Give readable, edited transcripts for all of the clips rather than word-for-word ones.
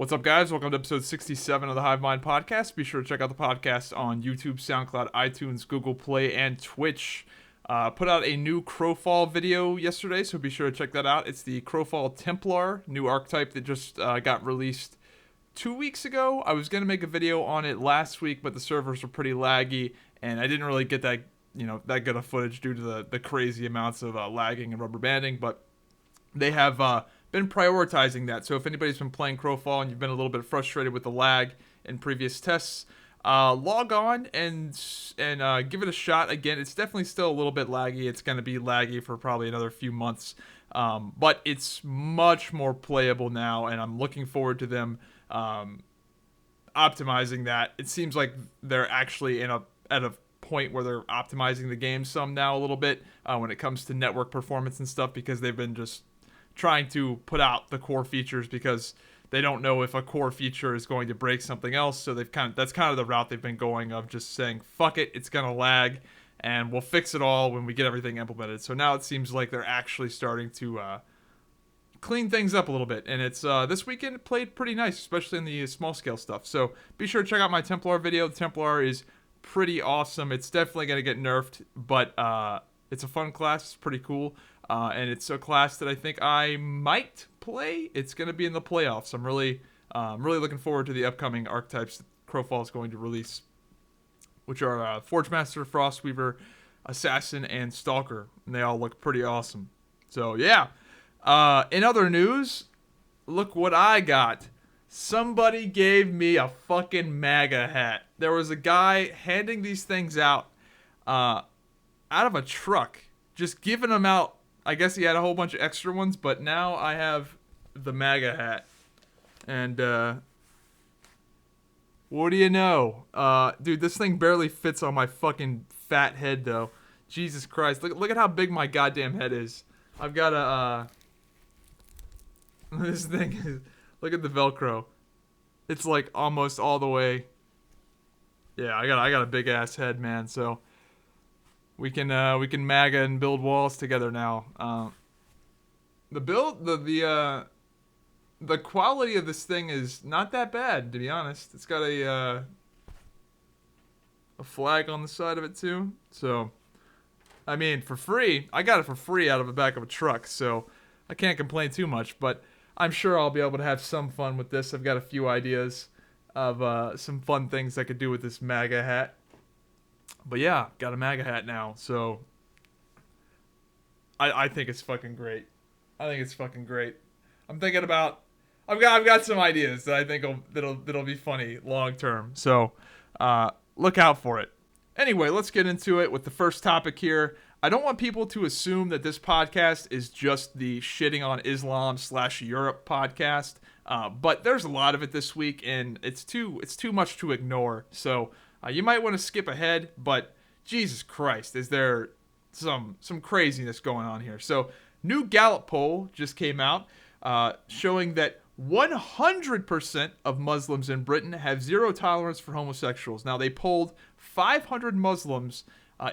What's up, guys? Welcome to episode 67 of the Hive Mind podcast. Be sure to check out the podcast on YouTube, SoundCloud, iTunes, Google Play, and Twitch. Put out a new Crowfall video yesterday, so be sure to check that out. It's the Crowfall Templar, new archetype that just got released 2 weeks ago. I was going to make a video on it last week, but the servers were pretty laggy, and I didn't really get that good of footage due to the crazy amounts of lagging and rubber banding, but they have been prioritizing that. So if anybody's been playing Crowfall and you've been a little bit frustrated with the lag in previous tests, log on and give it a shot. Again, it's definitely still a little bit laggy. It's going to be laggy for probably another few months, but it's much more playable now, and I'm looking forward to them optimizing that. It seems like they're actually at a point where they're optimizing the game some now a little bit when it comes to network performance and stuff, because they've been just trying to put out the core features because they don't know if a core feature is going to break something else. So that's kind of the route they've been going, of just saying, fuck it, it's going to lag and we'll fix it all when we get everything implemented. So now it seems like they're actually starting to clean things up a little bit. And it's this weekend it played pretty nice, especially in the small scale stuff. So be sure to check out my Templar video. The Templar is pretty awesome. It's definitely going to get nerfed, but it's a fun class. It's pretty cool. And it's a class that I think I might play. It's going to be in the playoffs. I'm really looking forward to the upcoming archetypes that Crowfall is going to release, which are Forgemaster, Frostweaver, Assassin, and Stalker. And they all look pretty awesome. So, yeah. In other news, look what I got. Somebody gave me a fucking MAGA hat. There was a guy handing these things out of a truck, just giving them out. I guess he had a whole bunch of extra ones, but now I have the MAGA hat. And, what do you know? Dude, this thing barely fits on my fucking fat head, though. Jesus Christ. Look at how big my goddamn head is. I've got a, this thing is, look at the Velcro. It's like almost all the way. Yeah, I got a big ass head, man, so we can MAGA and build walls together now. The quality of this thing is not that bad, to be honest. It's got a flag on the side of it too. So, I mean, for free. I got it for free out of the back of a truck, so I can't complain too much. But I'm sure I'll be able to have some fun with this. I've got a few ideas of some fun things I could do with this MAGA hat. But yeah, got a MAGA hat now, so I think it's fucking great. I'm thinking about I've got some ideas that I think that'll be funny long term. So look out for it. Anyway, let's get into it with the first topic here. I don't want people to assume that this podcast is just the shitting on Islam / Europe podcast, but there's a lot of it this week, and it's too much to ignore. So you might want to skip ahead, but Jesus Christ, is there some craziness going on here. So, new Gallup poll just came out showing that 100% of Muslims in Britain have zero tolerance for homosexuals. Now, they polled 500 Muslims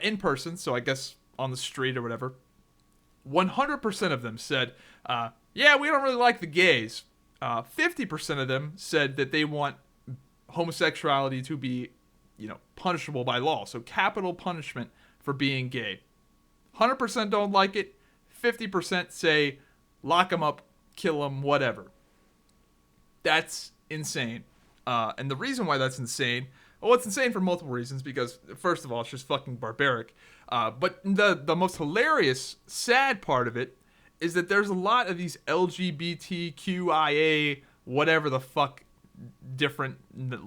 in person, so I guess on the street or whatever. 100% of them said, yeah, we don't really like the gays. 50% of them said that they want homosexuality to be punishable by law. So capital punishment for being gay. 100% don't like it. 50% say lock them up, kill them, whatever. That's insane. And the reason why that's insane, well, it's insane for multiple reasons, because first of all, it's just fucking barbaric. But the most hilarious, sad part of it is that there's a lot of these LGBTQIA, whatever the fuck, different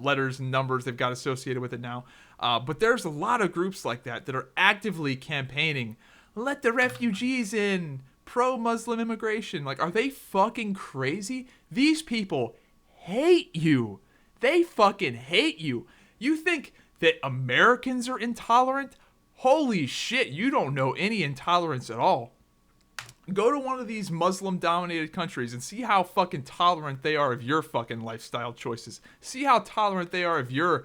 letters and numbers they've got associated with it now. But there's a lot of groups like that are actively campaigning, let the refugees in, pro-Muslim immigration. Like, are they fucking crazy? These people hate you. They fucking hate you. You think that Americans are intolerant? Holy shit, you don't know any intolerance at all. Go to one of these Muslim-dominated countries and see how fucking tolerant they are of your fucking lifestyle choices. See how tolerant they are of your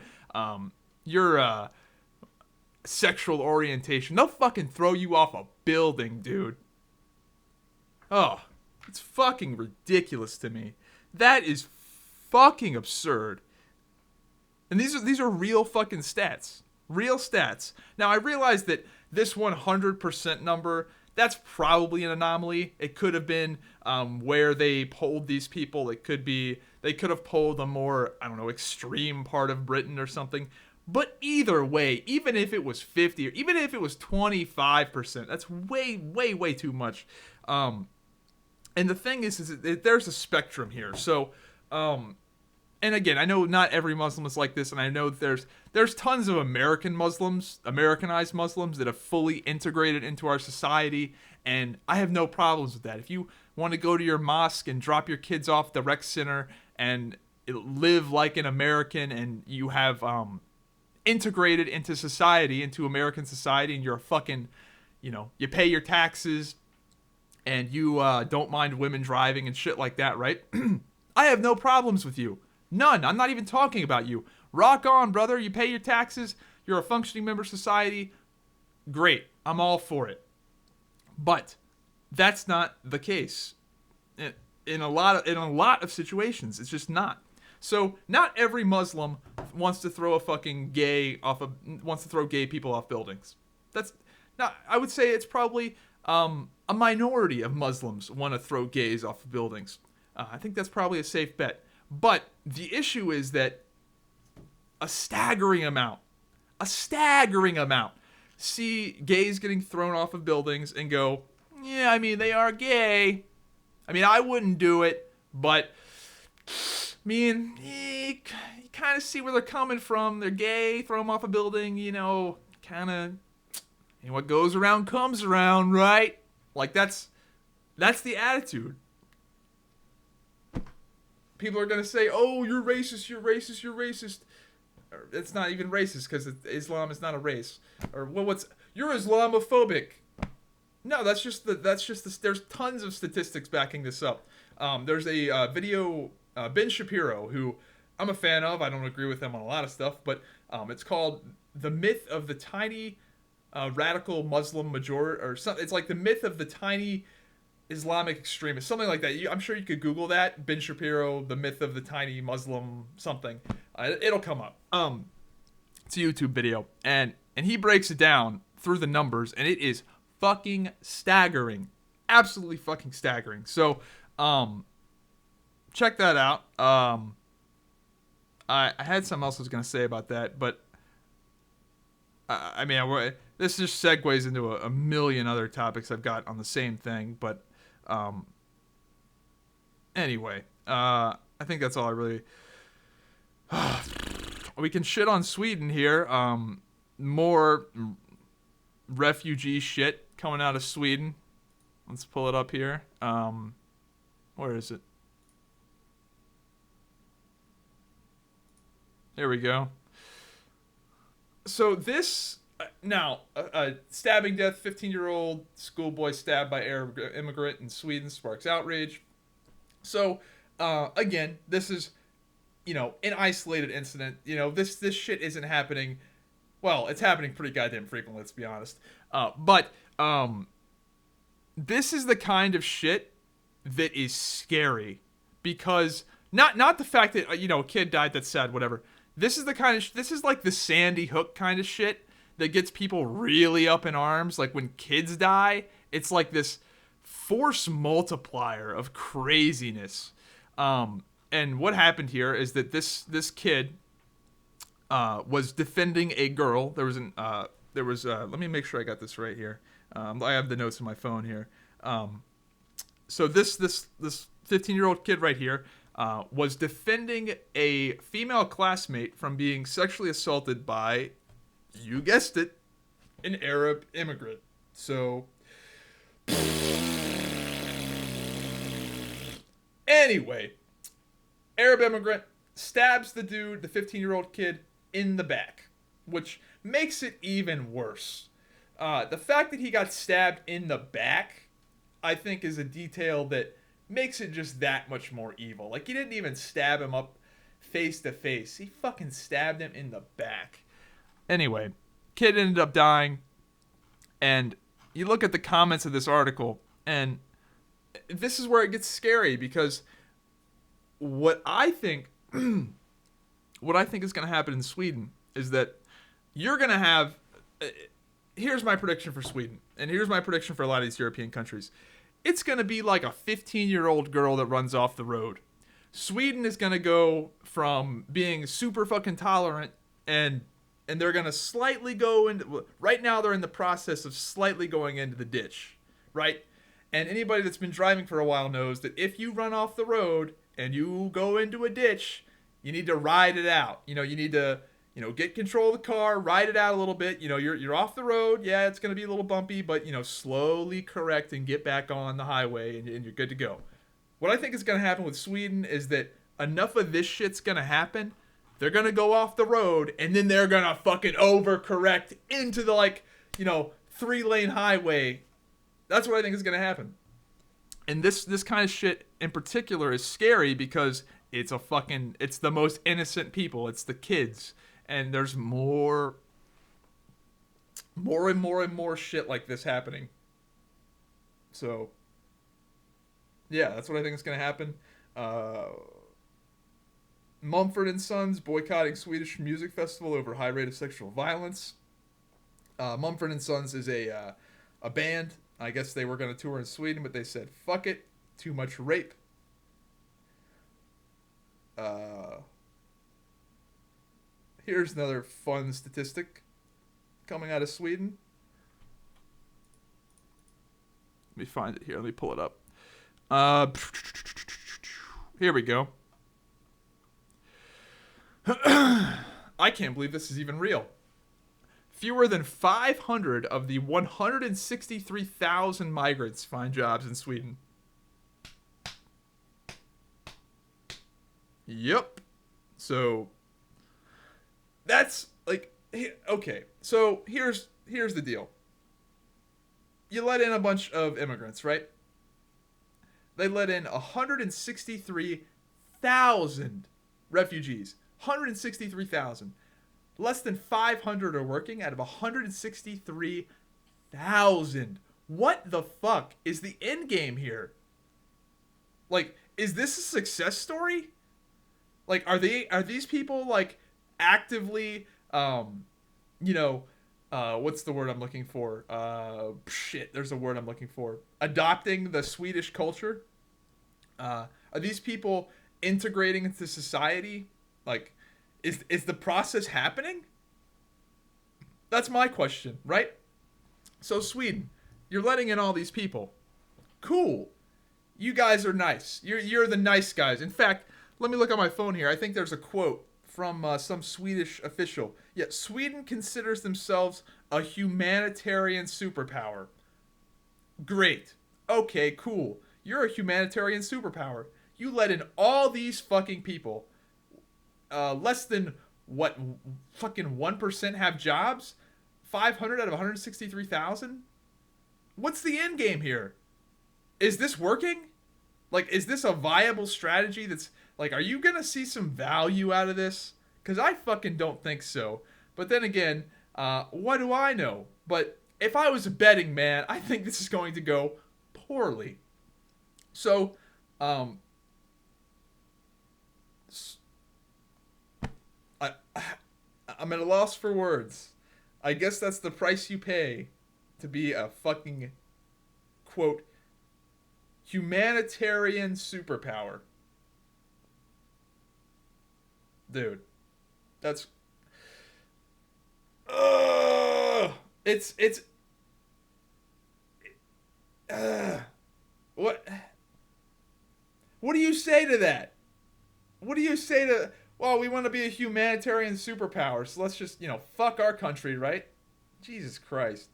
sexual orientation. They'll fucking throw you off a building, dude. Oh, it's fucking ridiculous to me. That is fucking absurd. And these are real fucking stats. Real stats. Now, I realize that this 100% number, that's probably an anomaly. It could have been where they polled these people. It could be, they could have polled a more, I don't know, extreme part of Britain or something. But either way, even if it was 50 or even if it was 25%, that's way, way, way too much. And the thing is there's a spectrum here. So, and again, I know not every Muslim is like this, and I know there's tons of Americanized Muslims that have fully integrated into our society, and I have no problems with that. If you want to go to your mosque and drop your kids off at the rec center and live like an American, and you have integrated into society, into American society, and you're a fucking, you pay your taxes, and you don't mind women driving and shit like that, right? I have no problems with you. None. I'm not even talking about you. Rock on, brother. You pay your taxes. You're a functioning member of society. Great. I'm all for it. But that's not the case. In a lot of situations, it's just not. So not every Muslim wants to throw wants to throw gay people off buildings. That's now, I would say it's probably a minority of Muslims want to throw gays off of buildings. I think that's probably a safe bet. But the issue is that a staggering amount see gays getting thrown off of buildings and go, yeah, I mean, they are gay. I mean, I wouldn't do it, but I mean, you kind of see where they're coming from. They're gay, throw them off a building, kind of, what goes around comes around, right? Like, that's the attitude. People are going to say, oh, you're racist. Or, it's not even racist because Islam is not a race. Or, well, you're Islamophobic. No, that's just there's tons of statistics backing this up. There's a video, Ben Shapiro, who I'm a fan of. I don't agree with him on a lot of stuff, but it's called The Myth of the Tiny Radical Muslim Majority, or something. It's like The Myth of the Tiny Islamic Extremist, something like that. I'm sure you could Google that. Ben Shapiro, The Myth of the Tiny Muslim something. It'll come up. It's a YouTube video, and he breaks it down through the numbers, and it is fucking staggering. Absolutely fucking staggering. So, check that out. I had something else I was going to say about that, but I mean, this just segues into a million other topics I've got on the same thing, but anyway, I think that's all I really... We can shit on Sweden here. More refugee shit coming out of Sweden. Let's pull it up here. Where is it? There we go. So this... Now, a stabbing death, 15-year-old schoolboy stabbed by Arab immigrant in Sweden sparks outrage. So, again, this is, an isolated incident. This shit isn't happening. Well, it's happening pretty goddamn frequently, let's be honest. But this is the kind of shit that is scary. Because, not the fact that, a kid died, that's sad, whatever. This is this is like the Sandy Hook kind of shit that gets people really up in arms. Like when kids die, it's like this force multiplier of craziness. And what happened here is that this kid was defending a girl. There was let me make sure I got this right here. I have the notes on my phone here. So this 15-year-old kid right here was defending a female classmate from being sexually assaulted by, you guessed it, an Arab immigrant. So, anyway, Arab immigrant stabs the 15-year-old kid, in the back, which makes it even worse. The fact that he got stabbed in the back, I think, is a detail that makes it just that much more evil. Like, he didn't even stab him up face to face. He fucking stabbed him in the back. Anyway, kid ended up dying, and you look at the comments of this article, and this is where it gets scary, because what I think what I think is going to happen in Sweden is that you're going to have. Here's my prediction for Sweden, and here's my prediction for a lot of these European countries. It's going to be like a 15-year-old girl that runs off the road. Sweden is going to go from being super fucking tolerant and they're going to slightly go into... Right now, they're in the process of slightly going into the ditch, right? And anybody that's been driving for a while knows that if you run off the road and you go into a ditch, you need to ride it out. You need to, get control of the car, ride it out a little bit. You're off the road. Yeah, it's going to be a little bumpy, but, slowly correct and get back on the highway and you're good to go. What I think is going to happen with Sweden is that enough of this shit's going to happen. They're going to go off the road, and then they're going to fucking overcorrect into the, 3-lane highway. That's what I think is going to happen. And this kind of shit in particular is scary because it's the most innocent people. It's the kids. And there's more and more shit like this happening. So... yeah, that's what I think is going to happen. Mumford & Sons boycotting Swedish music festival over high rate of sexual violence. Mumford & Sons is a band. I guess they were going to tour in Sweden, but they said, fuck it, too much rape. Here's another fun statistic coming out of Sweden. Let me find it here. Let me pull it up. Here we go. I can't believe this is even real. Fewer than 500 of the 163,000 migrants find jobs in Sweden. Yep. So that's okay. So here's the deal. You let in a bunch of immigrants, right? They let in 163,000 refugees. 163,000. Less than 500 are working out of 163,000. What the fuck is the end game here? Is this a success story? Are these people actively what's the word I'm looking for? There's a word I'm looking for. Adopting the Swedish culture? Are these people integrating into society? Is the process happening? That's my question, right? So Sweden, you're letting in all these people. Cool. You guys are nice. You're the nice guys. In fact, let me look on my phone here. I think there's a quote from some Swedish official. Yeah, Sweden considers themselves a humanitarian superpower. Great. Okay, cool. You're a humanitarian superpower. You let in all these fucking people. Less than, fucking 1% have jobs? 500 out of 163,000? What's the end game here? Is this working? Is this a viable strategy that's... are you gonna see some value out of this? Because I fucking don't think so. But then again, what do I know? But if I was a betting man, I think this is going to go poorly. So, I'm at a loss for words. I guess that's the price you pay to be a fucking, quote, humanitarian superpower. Dude, that's... What do you say to that? What do you say to... Well, we want to be a humanitarian superpower, so let's just, fuck our country, right? Jesus Christ.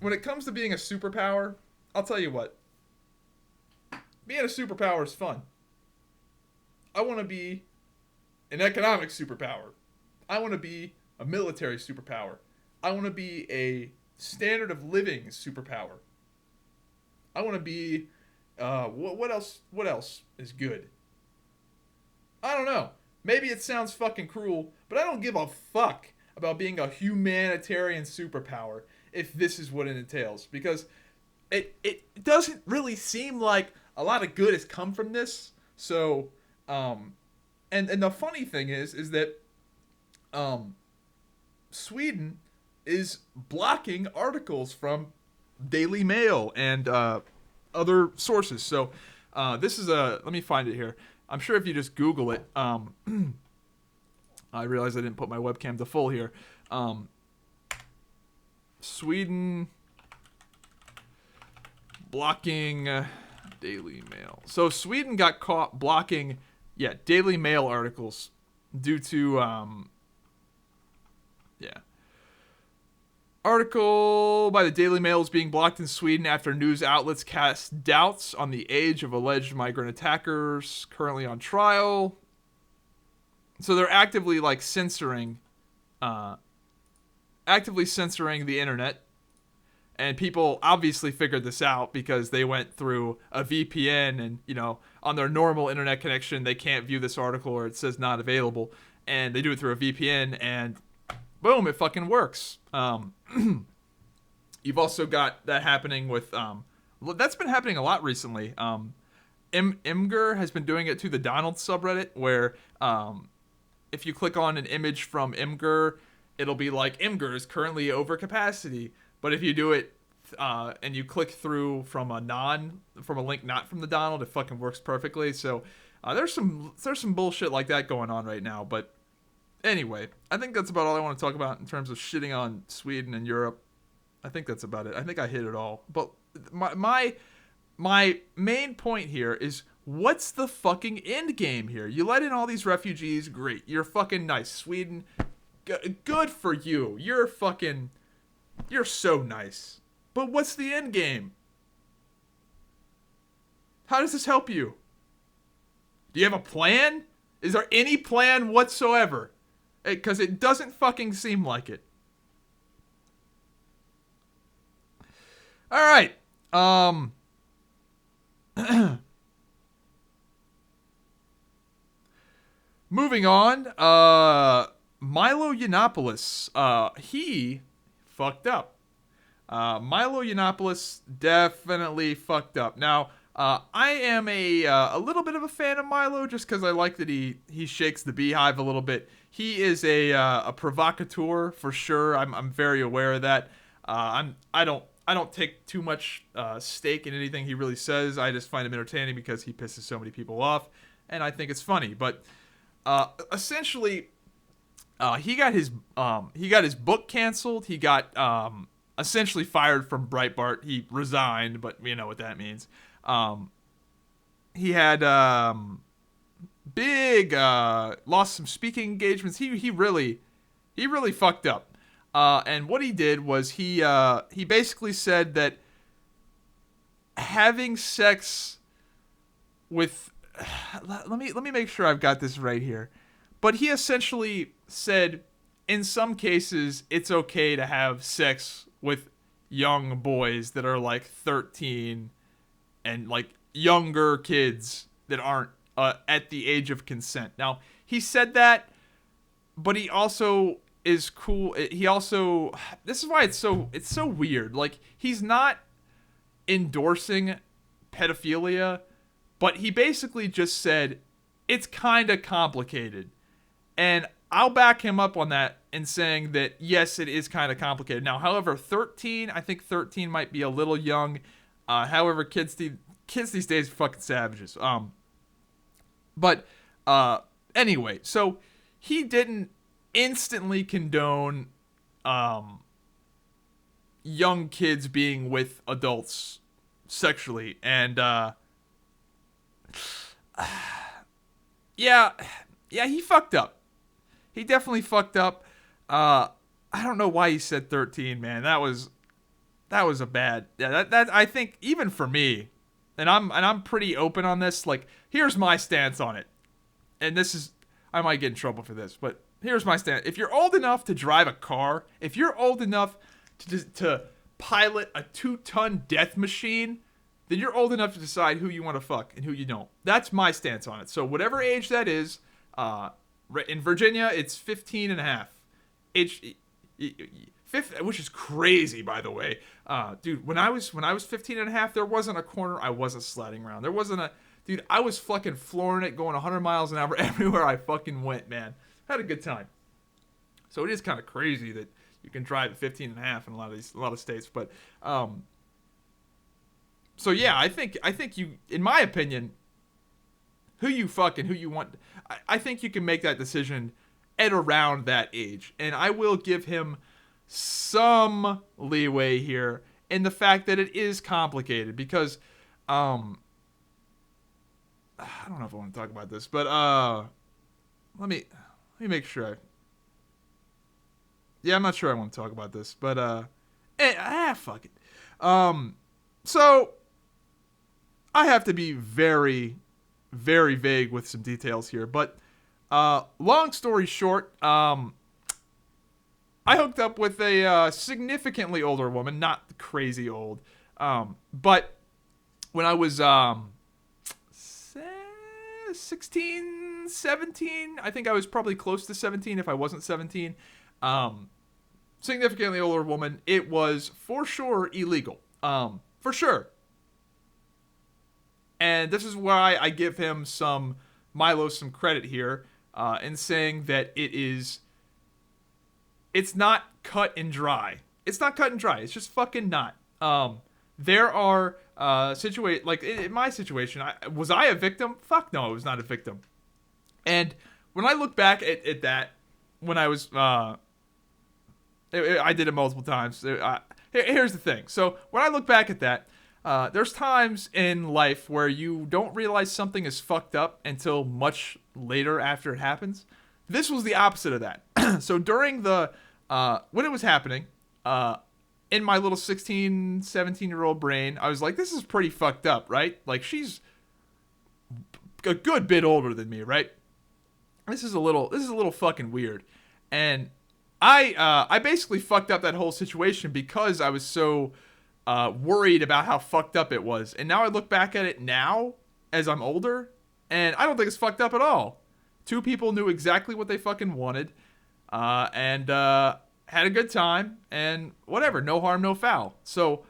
When it comes to being a superpower, I'll tell you what. Being a superpower is fun. I want to be an economic superpower. I want to be a military superpower. I want to be a standard of living superpower. I want to be... what else is good? I don't know. Maybe it sounds fucking cruel, but I don't give a fuck about being a humanitarian superpower if this is what it entails. Because it doesn't really seem like a lot of good has come from this. So, and the funny thing is that Sweden is blocking articles from Daily Mail and other sources. So this is let me find it here. I'm sure if you just Google it, I realize I didn't put my webcam to full here. Sweden blocking Daily Mail. So Sweden got caught blocking, Daily Mail articles due to, Article by the Daily Mail is being blocked in Sweden after news outlets cast doubts on the age of alleged migrant attackers currently on trial. So they're actively censoring the internet. And people obviously figured this out because they went through a VPN and, on their normal internet connection, they can't view this article or it says not available. And they do it through a VPN and boom, it fucking works. You've also got that happening with, that's been happening a lot recently. Imgur has been doing it to the Donald subreddit where if you click on an image from Imgur, it'll be like Imgur is currently over capacity. But if you do it and you click through from a link not from the Donald, it fucking works perfectly. So there's some bullshit like that going on right now. But anyway, I think that's about all I want to talk about in terms of shitting on Sweden and Europe. I think that's about it. I think I hit it all. But my main point here is, what's the fucking end game here? You let in all these refugees, great. You're fucking nice. Sweden, good for you. You're so nice. But what's the end game? How does this help you? Do you have a plan? Is there any plan whatsoever? Because it doesn't fucking seem like it. All right. Moving on. Milo Yiannopoulos. He fucked up. Milo Yiannopoulos definitely fucked up. Now, I am a little bit of a fan of Milo just because I like that he shakes the beehive a little bit. He is a provocateur for sure. I'm very aware of that. I don't take too much stake in anything he really says. I just find him entertaining because he pisses so many people off, and I think it's funny. But essentially, he got his book canceled. He got essentially fired from Breitbart. He resigned, but you know what that means. He had lost some speaking engagements. He really fucked up. And what he did was he basically said that having sex with let me make sure I've got this right here. But he essentially said in some cases it's okay to have sex with young boys that are like 13 and like younger kids that aren't at the age of consent. Now, he said that, but he also is cool. He also, this is why it's so weird. Like, he's not endorsing pedophilia, but he basically just said it's kind of complicated. And I'll back him up on that in saying that yes, it is kind of complicated. Now, however, 13, I think 13 might be a little young. However, kids these days are fucking savages. But anyway, so he didn't instantly condone young kids being with adults sexually, and yeah, he fucked up. He definitely fucked up. I don't know why he said 13, man. That was a bad. Yeah, that I think even for me, and I'm pretty open on this. Like, here's my stance on it, and this is, I might get in trouble for this, but here's my stance. If you're old enough to drive a car, if you're old enough to pilot a 2-ton death machine, then you're old enough to decide who you want to fuck and who you don't. That's my stance on it. So whatever age that is, in Virginia, it's 15 and a half. Which is crazy, by the way. Dude, when I was 15 and a half, there wasn't a corner I wasn't sledding around. There wasn't Dude, I was fucking flooring it, going 100 miles an hour everywhere I fucking went, man. Had a good time. So it is kind of crazy that you can drive at 15 and a half in a lot of states, but so yeah, I think you, in my opinion, who you want, I think you can make that decision at around that age, and I will give him some leeway here in the fact that it is complicated because I don't know if I want to talk about this, but let me make sure. Yeah, I'm not sure I want to talk about this, but fuck it. So I have to be very, very vague with some details here, but long story short, I hooked up with a significantly older woman, not crazy old, but when I was 16, 17, I think I was probably close to 17 if I wasn't 17. Significantly older woman. It was for sure illegal. For sure. And this is why I give him Milo some credit here, in saying that it's not cut and dry. It's not cut and dry. It's just fucking not. There are like in my situation, was I a victim? Fuck no, I was not a victim. And when I look back at that, when I was I did it multiple times. Here's the thing. So when I look back at that, there's times in life where you don't realize something is fucked up until much later after it happens. This was the opposite of that. So during when it was happening, in my little 16, 17-year-old brain, I was like, this is pretty fucked up, right? Like, she's a good bit older than me, right? This is a little fucking weird. And I basically fucked up that whole situation because I was so worried about how fucked up it was. And now I look back at it now as I'm older, and I don't think it's fucked up at all. Two people knew exactly what they fucking wanted, and had a good time, and whatever, no harm, no foul. So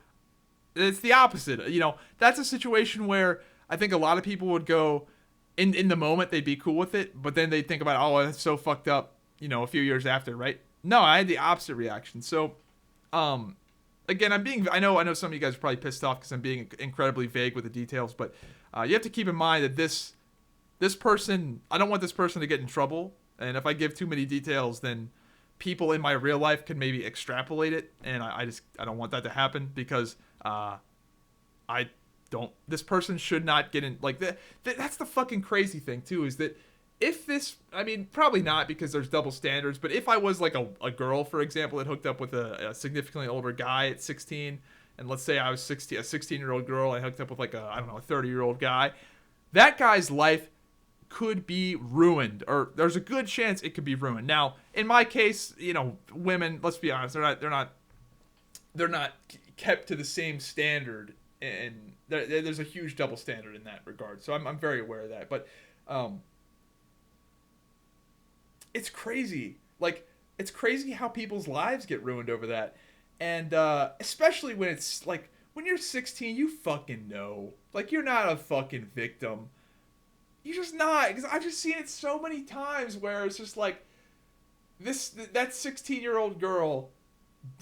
it's the opposite. You know, that's a situation where I think a lot of people would go, in the moment, they'd be cool with it, but then they'd think about, oh, that's so fucked up, you know, a few years after, right? No, I had the opposite reaction. So, again, I know some of you guys are probably pissed off because I'm being incredibly vague with the details, but you have to keep in mind that this person, I don't want this person to get in trouble, and if I give too many details, then people in my real life can maybe extrapolate it, and I don't want that to happen because this person should not get in, like, that's the fucking crazy thing too, is that if this, I mean, probably not because there's double standards, but if I was like a girl, for example, that hooked up with a significantly older guy at 16, and let's say I was a 16-year-old girl, I hooked up with like a 30-year-old guy, that guy's life could be ruined, or there's a good chance it could be ruined. Now, in my case, you know, women, let's be honest, they're not kept to the same standard, and there's a huge double standard in that regard. So I'm very aware of that, but it's crazy. Like, it's crazy how people's lives get ruined over that, and especially when it's like when you're 16, you fucking know, like, you're not a fucking victim. You're just not, because I've just seen it so many times where it's just like that 16-year-old girl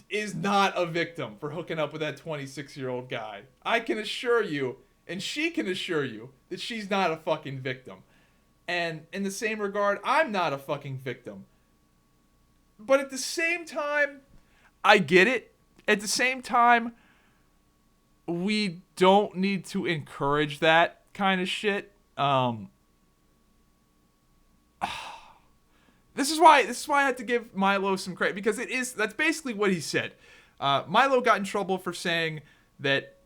is not a victim for hooking up with that 26-year-old guy. I can assure you, and she can assure you, that she's not a fucking victim. And in the same regard, I'm not a fucking victim. But at the same time, I get it. At the same time, we don't need to encourage that kind of shit. This is why I had to give Milo some credit, because that's basically what he said. Milo got in trouble for saying that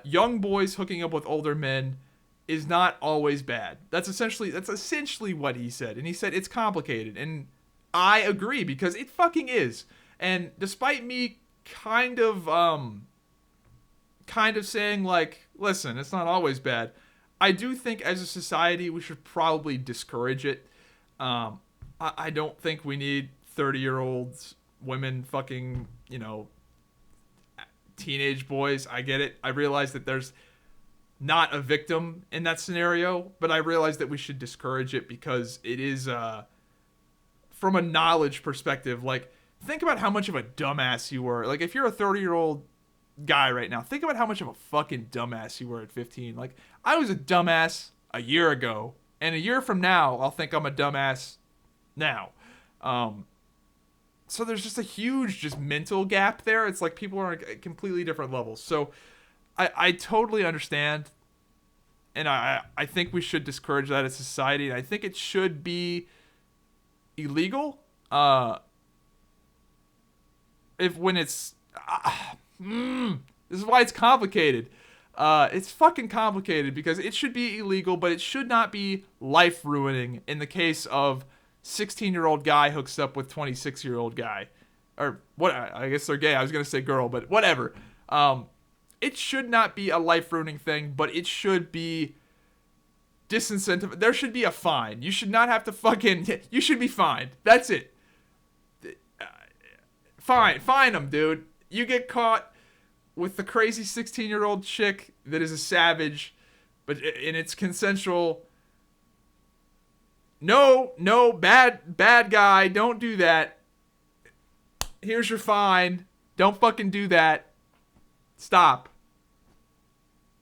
young boys hooking up with older men is not always bad. That's essentially what he said, and he said it's complicated, and I agree, because it fucking is. And despite me kind of saying, like, listen, it's not always bad, I do think as a society we should probably discourage it. I don't think we need 30-year-olds women fucking, you know, teenage boys. I get it. I realize that there's not a victim in that scenario, but I realize that we should discourage it because it is from a knowledge perspective. Like, think about how much of a dumbass you were. Like, if you're a 30-year-old guy right now, think about how much of a fucking dumbass you were at 15. Like, I was a dumbass a year ago, and a year from now, I'll think I'm a dumbass now. So there's just a huge just mental gap there. It's like people are at completely different levels. So I totally understand, and I think we should discourage that as society. And I think it should be illegal. If when it's this is why it's complicated. It's fucking complicated because it should be illegal, but it should not be life ruining in the case of 16-year-old guy hooks up with 26-year-old guy, or what? I guess they're gay. I was gonna say girl, but whatever. It should not be a life ruining thing, but it should be disincentive. There should be a fine. You should not have to fucking. You should be fined. That's it. Fine them, dude. You get caught with the crazy 16-year-old chick that is a savage, but and it's consensual. No, bad guy. Don't do that. Here's your fine. Don't fucking do that. Stop.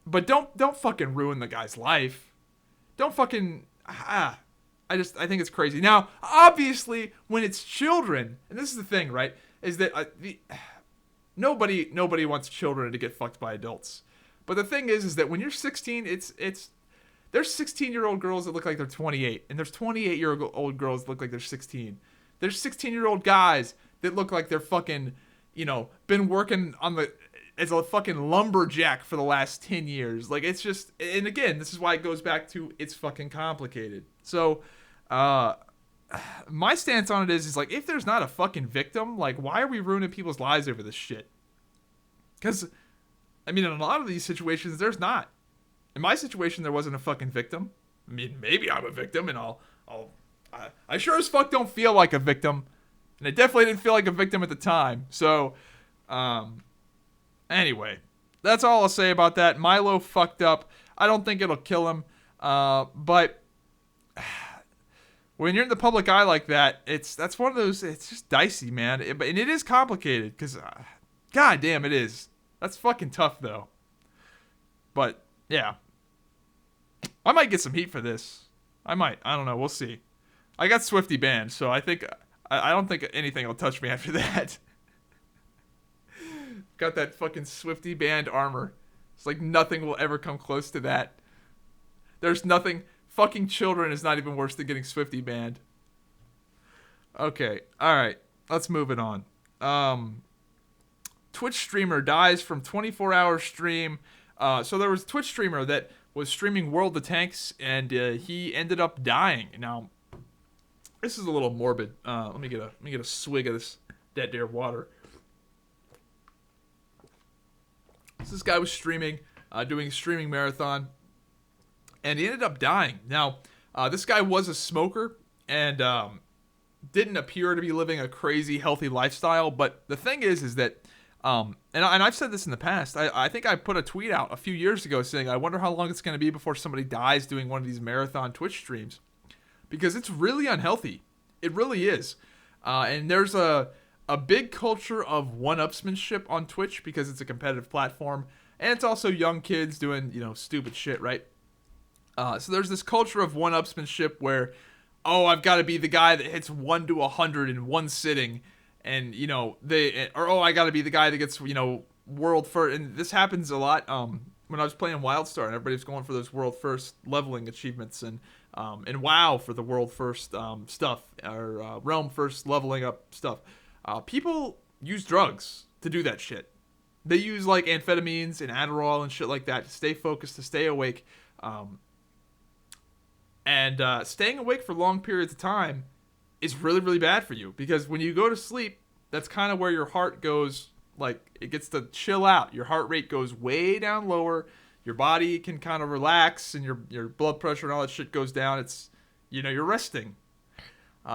But don't fucking ruin the guy's life. Don't fucking I think it's crazy. Now, obviously, when it's children, and this is the thing, right? Is that nobody wants children to get fucked by adults. But the thing is that when you're 16, there's 16-year-old girls that look like they're 28, and there's 28-year-old girls that look like they're 16. There's 16-year-old guys that look like they're fucking, been working as a fucking lumberjack for the last 10 years. Like, it's just, and again, this is why it goes back to it's fucking complicated. So, my stance on it is like, if there's not a fucking victim, like, why are we ruining people's lives over this shit? Because, I mean, in a lot of these situations, there's not. In my situation, there wasn't a fucking victim. I mean, maybe I'm a victim, and I sure as fuck don't feel like a victim, and I definitely didn't feel like a victim at the time. So, anyway, that's all I'll say about that. Milo fucked up. I don't think it'll kill him, but when you're in the public eye like that, that's one of those. It's just dicey, man, and it is complicated because, god damn, it is. That's fucking tough though. But yeah. I might get some heat for this. I might. I don't know. We'll see. I got Swifty banned, so I don't think anything will touch me after that. Got that fucking Swifty banned armor. It's like nothing will ever come close to that. There's nothing. Fucking children is not even worse than getting Swifty banned. Okay. Alright. Let's move it on. Twitch streamer dies from 24-hour stream. So there was a Twitch streamer that was streaming World of Tanks, and he ended up dying. Now, this is a little morbid. Let me get a swig of this dead deer water. So this guy was streaming, doing a streaming marathon, and he ended up dying. Now, this guy was a smoker and didn't appear to be living a crazy healthy lifestyle. But the thing is that. And I've said this in the past. I think I put a tweet out a few years ago saying, I wonder how long it's going to be before somebody dies doing one of these marathon Twitch streams. Because it's really unhealthy. It really is. And there's a big culture of one-upsmanship on Twitch because it's a competitive platform. And it's also young kids doing, stupid shit, right? So there's this culture of one-upsmanship where, I've got to be the guy that hits 1 to 100 in one sitting. And, I got to be the guy that gets, world first. And this happens a lot when I was playing WildStar, and everybody was going for those world first leveling achievements. And WoW for the world first stuff, or realm first leveling up stuff. People use drugs to do that shit. They use, like, amphetamines and Adderall and shit like that to stay focused, to stay awake. And staying awake for long periods of time is really, really bad for you, because when you go to sleep, that's kind of where your heart goes, like, it gets to chill out. Your heart rate goes way down lower. Your body can kind of relax, and your blood pressure and all that shit goes down. It's, you're resting.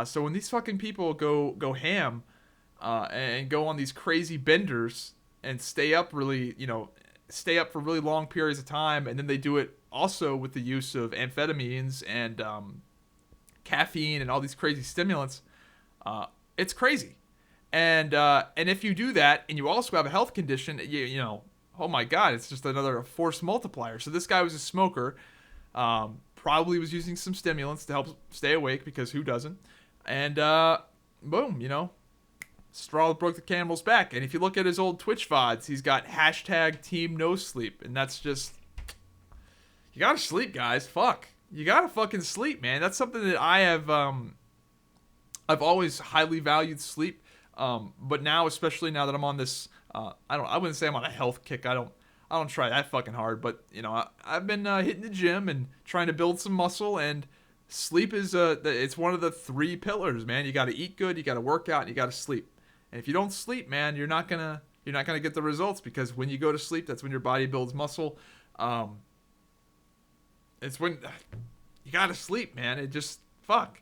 So when these fucking people go ham and go on these crazy benders and stay up really, stay up for really long periods of time, and then they do it also with the use of amphetamines and caffeine and all these crazy stimulants. It's crazy. And if you do that and you also have a health condition, you know, oh my God, it's just another force multiplier. So this guy was a smoker, probably was using some stimulants to help stay awake, because who doesn't? And boom, you know, straw that broke the camel's back. And if you look at his old Twitch VODs, he's got hashtag Team No Sleep, and that's just, you gotta sleep, guys. Fuck, you gotta fucking sleep, man. That's something that I have. I've always highly valued sleep. But now, especially now that I'm on this, I wouldn't say I'm on a health kick. I don't try that fucking hard, but you know, I've been hitting the gym and trying to build some muscle, and sleep is it's one of the 3 pillars, man. You got to eat good, you got to work out, and you got to sleep. And if you don't sleep, man, you're not gonna get the results, because when you go to sleep, that's when your body builds muscle. It's when you got to sleep, man. It just fuck.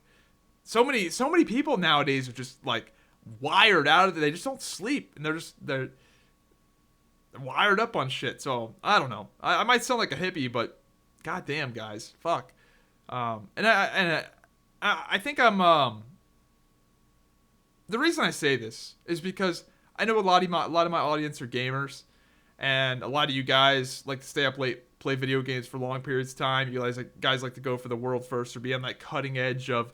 So many people nowadays are just like wired out of it. They just don't sleep, and they're wired up on shit. So I don't know. I might sound like a hippie, but goddamn, guys, fuck. And I think I'm the reason I say this is because I know a lot of my audience are gamers, and a lot of you guys like to stay up late, play video games for long periods of time. You guys like to go for the world first, or be on that cutting edge of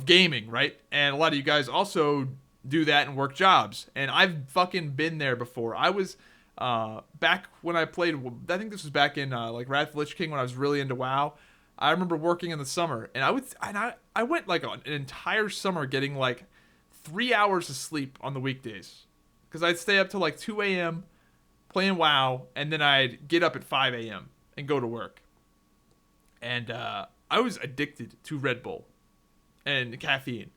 gaming, right? And a lot of you guys also do that and work jobs, and I've fucking been there before. I was back when I played, I think this was back in like Wrath of the Lich King, when I was really into WoW. I remember working in the summer, and I went like an entire summer getting like 3 hours of sleep on the weekdays, because I'd stay up till like 2 a.m. playing WoW, and then I'd get up at 5 a.m. and go to work. And I was addicted to Red Bull and caffeine.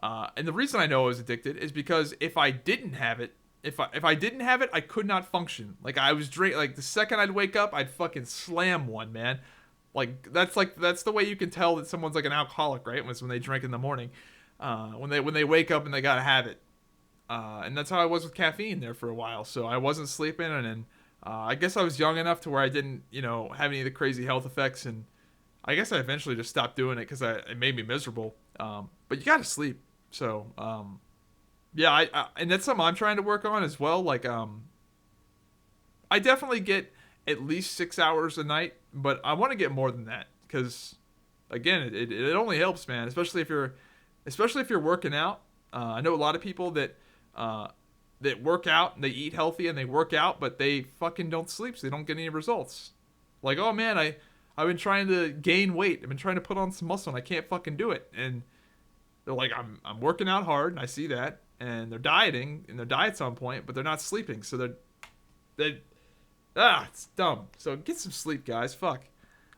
And the reason I know I was addicted is because if I didn't have it, I could not function. Like, I was like the second I'd wake up, I'd fucking slam one, man. That's the way you can tell that someone's like an alcoholic, right? When they drink in the morning, when they wake up and they gotta have it. And that's how I was with caffeine there for a while. So I wasn't sleeping, and then I guess I was young enough to where I didn't, you know, have any of the crazy health effects, and I guess I eventually just stopped doing it because it made me miserable. But you gotta sleep. So yeah, I and that's something I'm trying to work on as well. Like I definitely get at least 6 hours a night, but I want to get more than that, because again, it only helps, man. Especially if you're working out. I know a lot of people that work out and they eat healthy and they work out, but they fucking don't sleep, so they don't get any results. Like, oh man, I've been trying to gain weight. I've been trying to put on some muscle, and I can't fucking do it. And they're like, I'm working out hard, and I see that, and they're dieting, and their diet's on point, but they're not sleeping, so it's dumb. So get some sleep, guys. Fuck.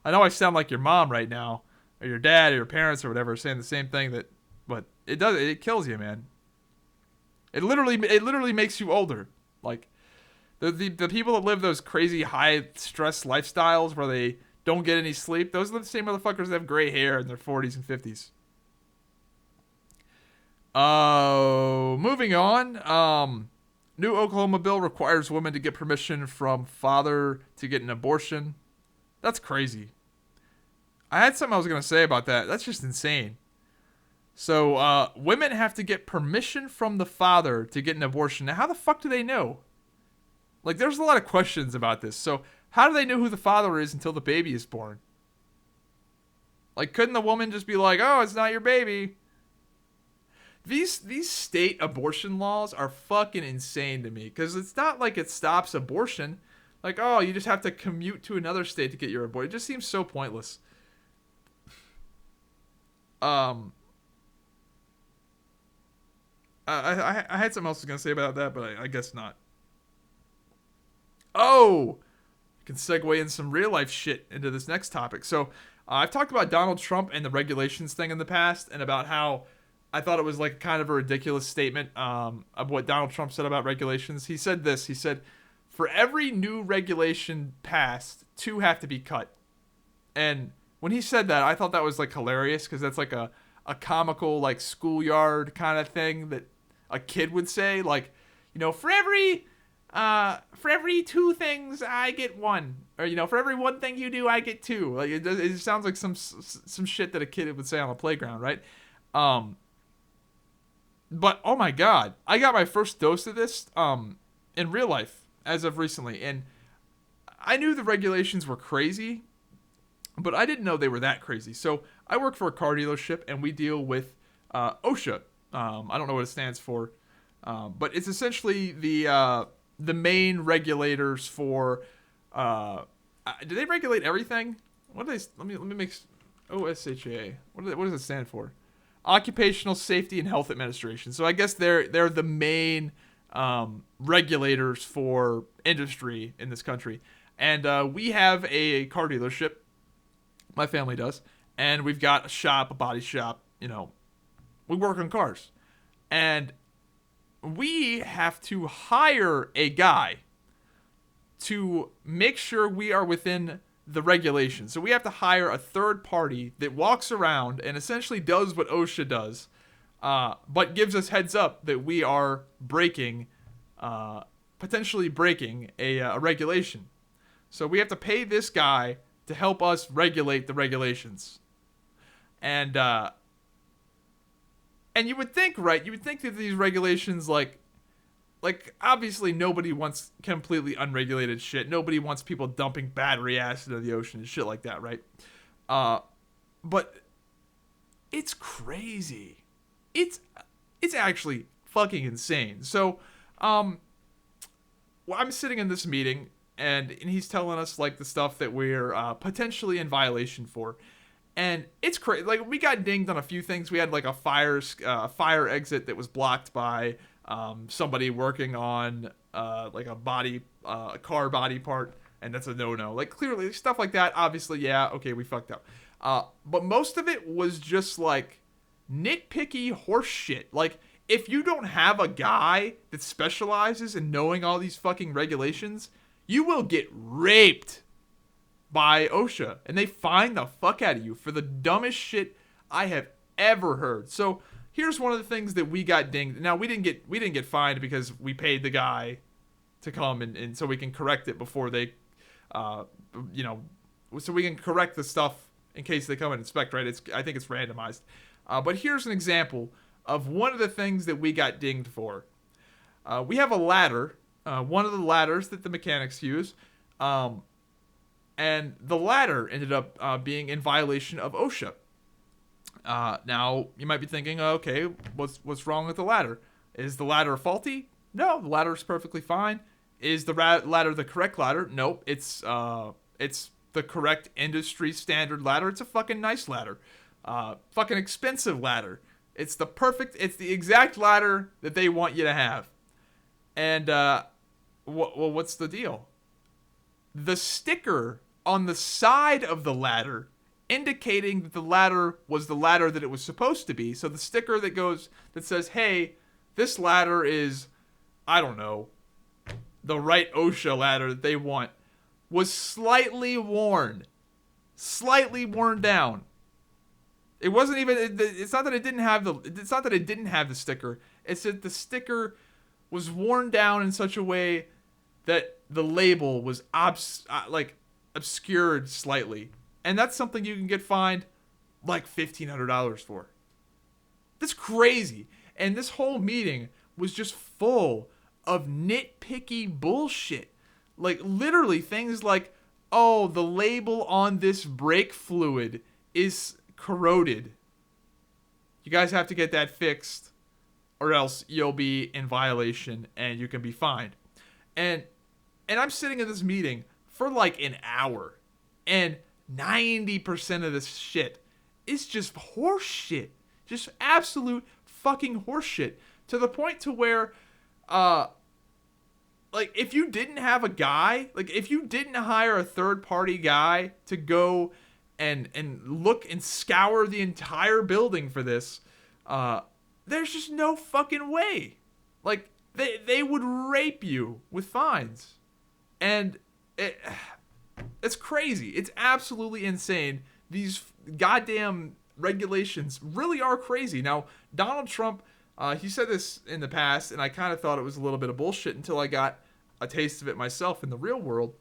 I know I sound like your mom right now, or your dad, or your parents, or whatever, saying the same thing, but it kills you, man. It literally makes you older. Like the people that live those crazy high stress lifestyles where they don't get any sleep, those are the same motherfuckers that have gray hair in their 40s and 50s. Moving on. New Oklahoma bill requires women to get permission from father to get an abortion. That's crazy. I had something I was going to say about that. That's just insane. So, women have to get permission from the father to get an abortion. Now, how the fuck do they know? Like, there's a lot of questions about this. So, how do they know who the father is until the baby is born? Like, couldn't the woman just be like, oh, it's not your baby? These state abortion laws are fucking insane to me, because it's not like it stops abortion. Like, oh, you just have to commute to another state to get your abortion. It just seems so pointless. I had something else I was going to say about that, but I guess not. Oh! I can segue in some real life shit into this next topic. So, I've talked about Donald Trump and the regulations thing in the past, and about how I thought it was like kind of a ridiculous statement of what Donald Trump said about regulations. He said this. He said, for every new regulation passed, 2 have to be cut. And when he said that, I thought that was like hilarious, because that's like a comical like schoolyard kind of thing that a kid would say. Like, you know, for every for every 2 things I get 1, or for every 1 thing you do I get 2. Like it sounds like some shit that a kid would say on the playground, right? But oh my god, I got my first dose of this in real life as of recently, and I knew the regulations were crazy, but I didn't know they were that crazy. So I work for a car dealership, and we deal with OSHA. I don't know what it stands for, but it's essentially the main regulators for. Do they regulate everything? What do they? Let me make OSHA. What does it stand for? Occupational Safety and Health Administration. So I guess they're the main regulators for industry in this country. And we have a car dealership. My family does. And we've got a shop, a body shop. We work on cars. And we have to hire a guy to make sure we are within the regulations. So we have to hire a third party that walks around and essentially does what OSHA does, but gives us heads up that we are potentially breaking a regulation. So we have to pay this guy to help us regulate the regulations. And you would think, right? You would think that these regulations, like obviously nobody wants completely unregulated shit. Nobody wants people dumping battery acid into the ocean and shit like that, right? But it's crazy. It's actually fucking insane. So, well, I'm sitting in this meeting, and he's telling us like the stuff that we're potentially in violation for. And it's crazy. Like, we got dinged on a few things. We had like a fire exit that was blocked by somebody working on like a car body part, and that's a no-no. Like, clearly stuff like that, obviously, yeah, okay, we fucked up. But most of it was just like nitpicky horse shit. Like, if you don't have a guy that specializes in knowing all these fucking regulations, you will get raped by OSHA, and they fine the fuck out of you for the dumbest shit I have ever heard. So here's one of the things that we got dinged. Now we didn't get fined because we paid the guy to come and so we can correct it before they, so we can correct the stuff in case they come and inspect. Right? I think it's randomized. But here's an example of one of the things that we got dinged for. We have a ladder, one of the ladders that the mechanics use, and the ladder ended up being in violation of OSHA. Now, you might be thinking, okay, what's wrong with the ladder? Is the ladder faulty? No, the ladder is perfectly fine. Is the ladder the correct ladder? Nope, it's the correct industry standard ladder. It's a fucking nice ladder. Fucking expensive ladder. It's the exact ladder that they want you to have. And, what's the deal? The sticker on the side of the ladder indicating that the ladder was the ladder that it was supposed to be. So the sticker that says, hey, this ladder is, I don't know, the right OSHA ladder that they want, was slightly worn down. It wasn't even, it's not that it didn't have the sticker. It's that the sticker was worn down in such a way that the label was obscured slightly. And that's something you can get fined like $1,500 for. That's crazy. And this whole meeting was just full of nitpicky bullshit. Like, literally things like, oh, the label on this brake fluid is corroded. You guys have to get that fixed, or else you'll be in violation and you can be fined. And I'm sitting in this meeting for like an hour, and 90% of this shit is just horse shit. Just absolute fucking horse shit. To the point to where, like, if you didn't have a guy, like, if you didn't hire a third-party guy to go and look and scour the entire building for this, there's just no fucking way. Like, they would rape you with fines. And it's crazy. It's absolutely insane. These goddamn regulations really are crazy. Now, Donald Trump, he said this in the past, and I kind of thought it was a little bit of bullshit until I got a taste of it myself in the real world.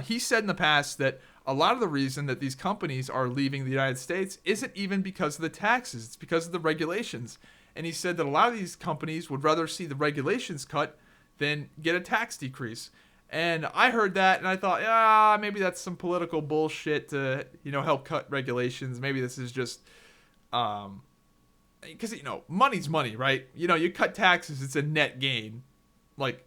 He said in the past that a lot of the reason that these companies are leaving the United States isn't even because of the taxes. It's because of the regulations. And he said that a lot of these companies would rather see the regulations cut than get a tax decrease. And I heard that and I thought, maybe that's some political bullshit to, help cut regulations. Maybe this is just, because, money's money, right? You cut taxes, it's a net gain. Like,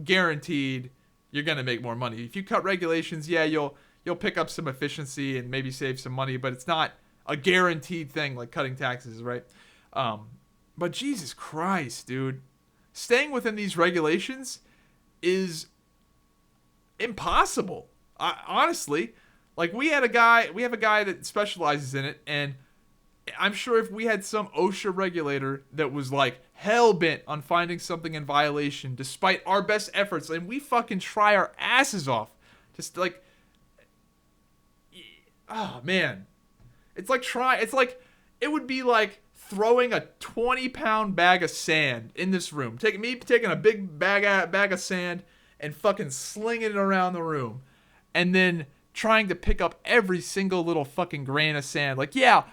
guaranteed, you're going to make more money. If you cut regulations, you'll pick up some efficiency and maybe save some money, but it's not a guaranteed thing like cutting taxes, right? But Jesus Christ, dude. Staying within these regulations is impossible. Honestly, like we have a guy that specializes in it, and I'm sure if we had some OSHA regulator that was like hell-bent on finding something in violation despite our best efforts, and we fucking try our asses off, just like, oh man, it would be like throwing a 20-pound bag of sand in this room. Taking a big bag of sand and fucking slinging it around the room, and then trying to pick up every single little fucking grain of sand. Like, yeah,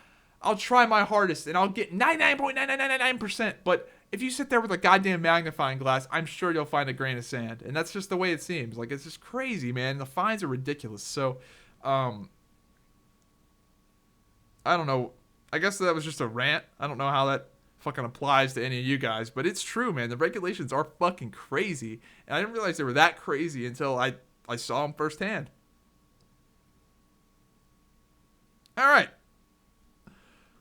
I'll try my hardest and I'll get 99.9999%, but if you sit there with a goddamn magnifying glass, I'm sure you'll find a grain of sand. And that's just the way it seems. Like, it's just crazy, man. The fines are ridiculous. So, I don't know. I guess that was just a rant. I don't know how that fucking applies to any of you guys, but it's true, man. The regulations are fucking crazy. And I didn't realize they were that crazy until I saw them firsthand. All right.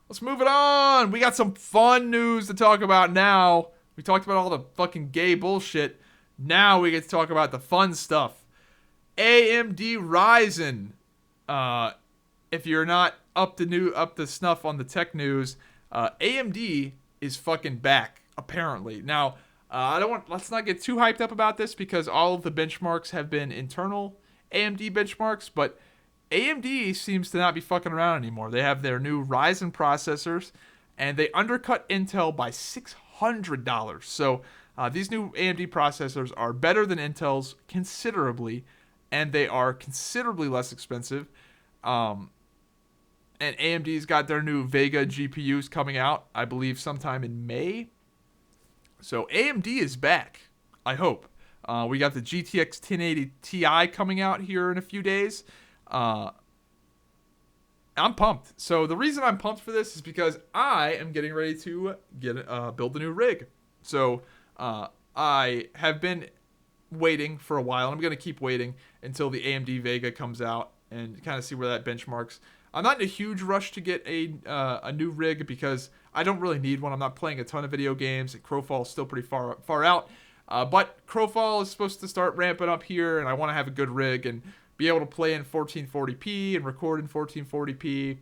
Let's move it on. We got some fun news to talk about now. We talked about all the fucking gay bullshit. Now we get to talk about the fun stuff. AMD Ryzen. If you're not up to snuff on the tech news, AMD is fucking back, apparently. Now, let's not get too hyped up about this because all of the benchmarks have been internal AMD benchmarks, but AMD seems to not be fucking around anymore. They have their new Ryzen processors, and they undercut Intel by $600. So these new AMD processors are better than Intel's considerably, and they are considerably less expensive. And AMD's got their new Vega GPUs coming out, I believe, sometime in May. So AMD is back, I hope. We got the GTX 1080 Ti coming out here in a few days. I'm pumped. So the reason I'm pumped for this is because I am getting ready to build a new rig. So I have been waiting for a while, and I'm going to keep waiting until the AMD Vega comes out and kind of see where that benchmarks. I'm not in a huge rush to get a new rig because I don't really need one. I'm not playing a ton of video games. Crowfall is still pretty far out. But Crowfall is supposed to start ramping up here, and I want to have a good rig and be able to play in 1440p and record in 1440p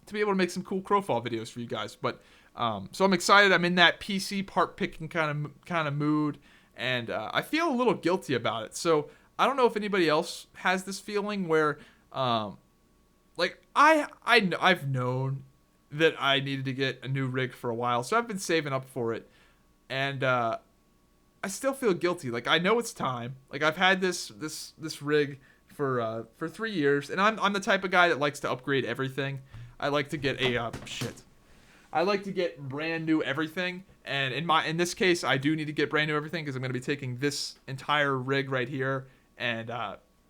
to be able to make some cool Crowfall videos for you guys. But so I'm excited. I'm in that PC part picking kind of mood, and I feel a little guilty about it. So I don't know if anybody else has this feeling where like I've known that I needed to get a new rig for a while, so I've been saving up for it, and I still feel guilty. Like, I know it's time. Like, I've had this rig for 3 years, and I'm the type of guy that likes to upgrade everything. I like to get I like to get brand new everything, and in this case, I do need to get brand new everything because I'm going to be taking this entire rig right here and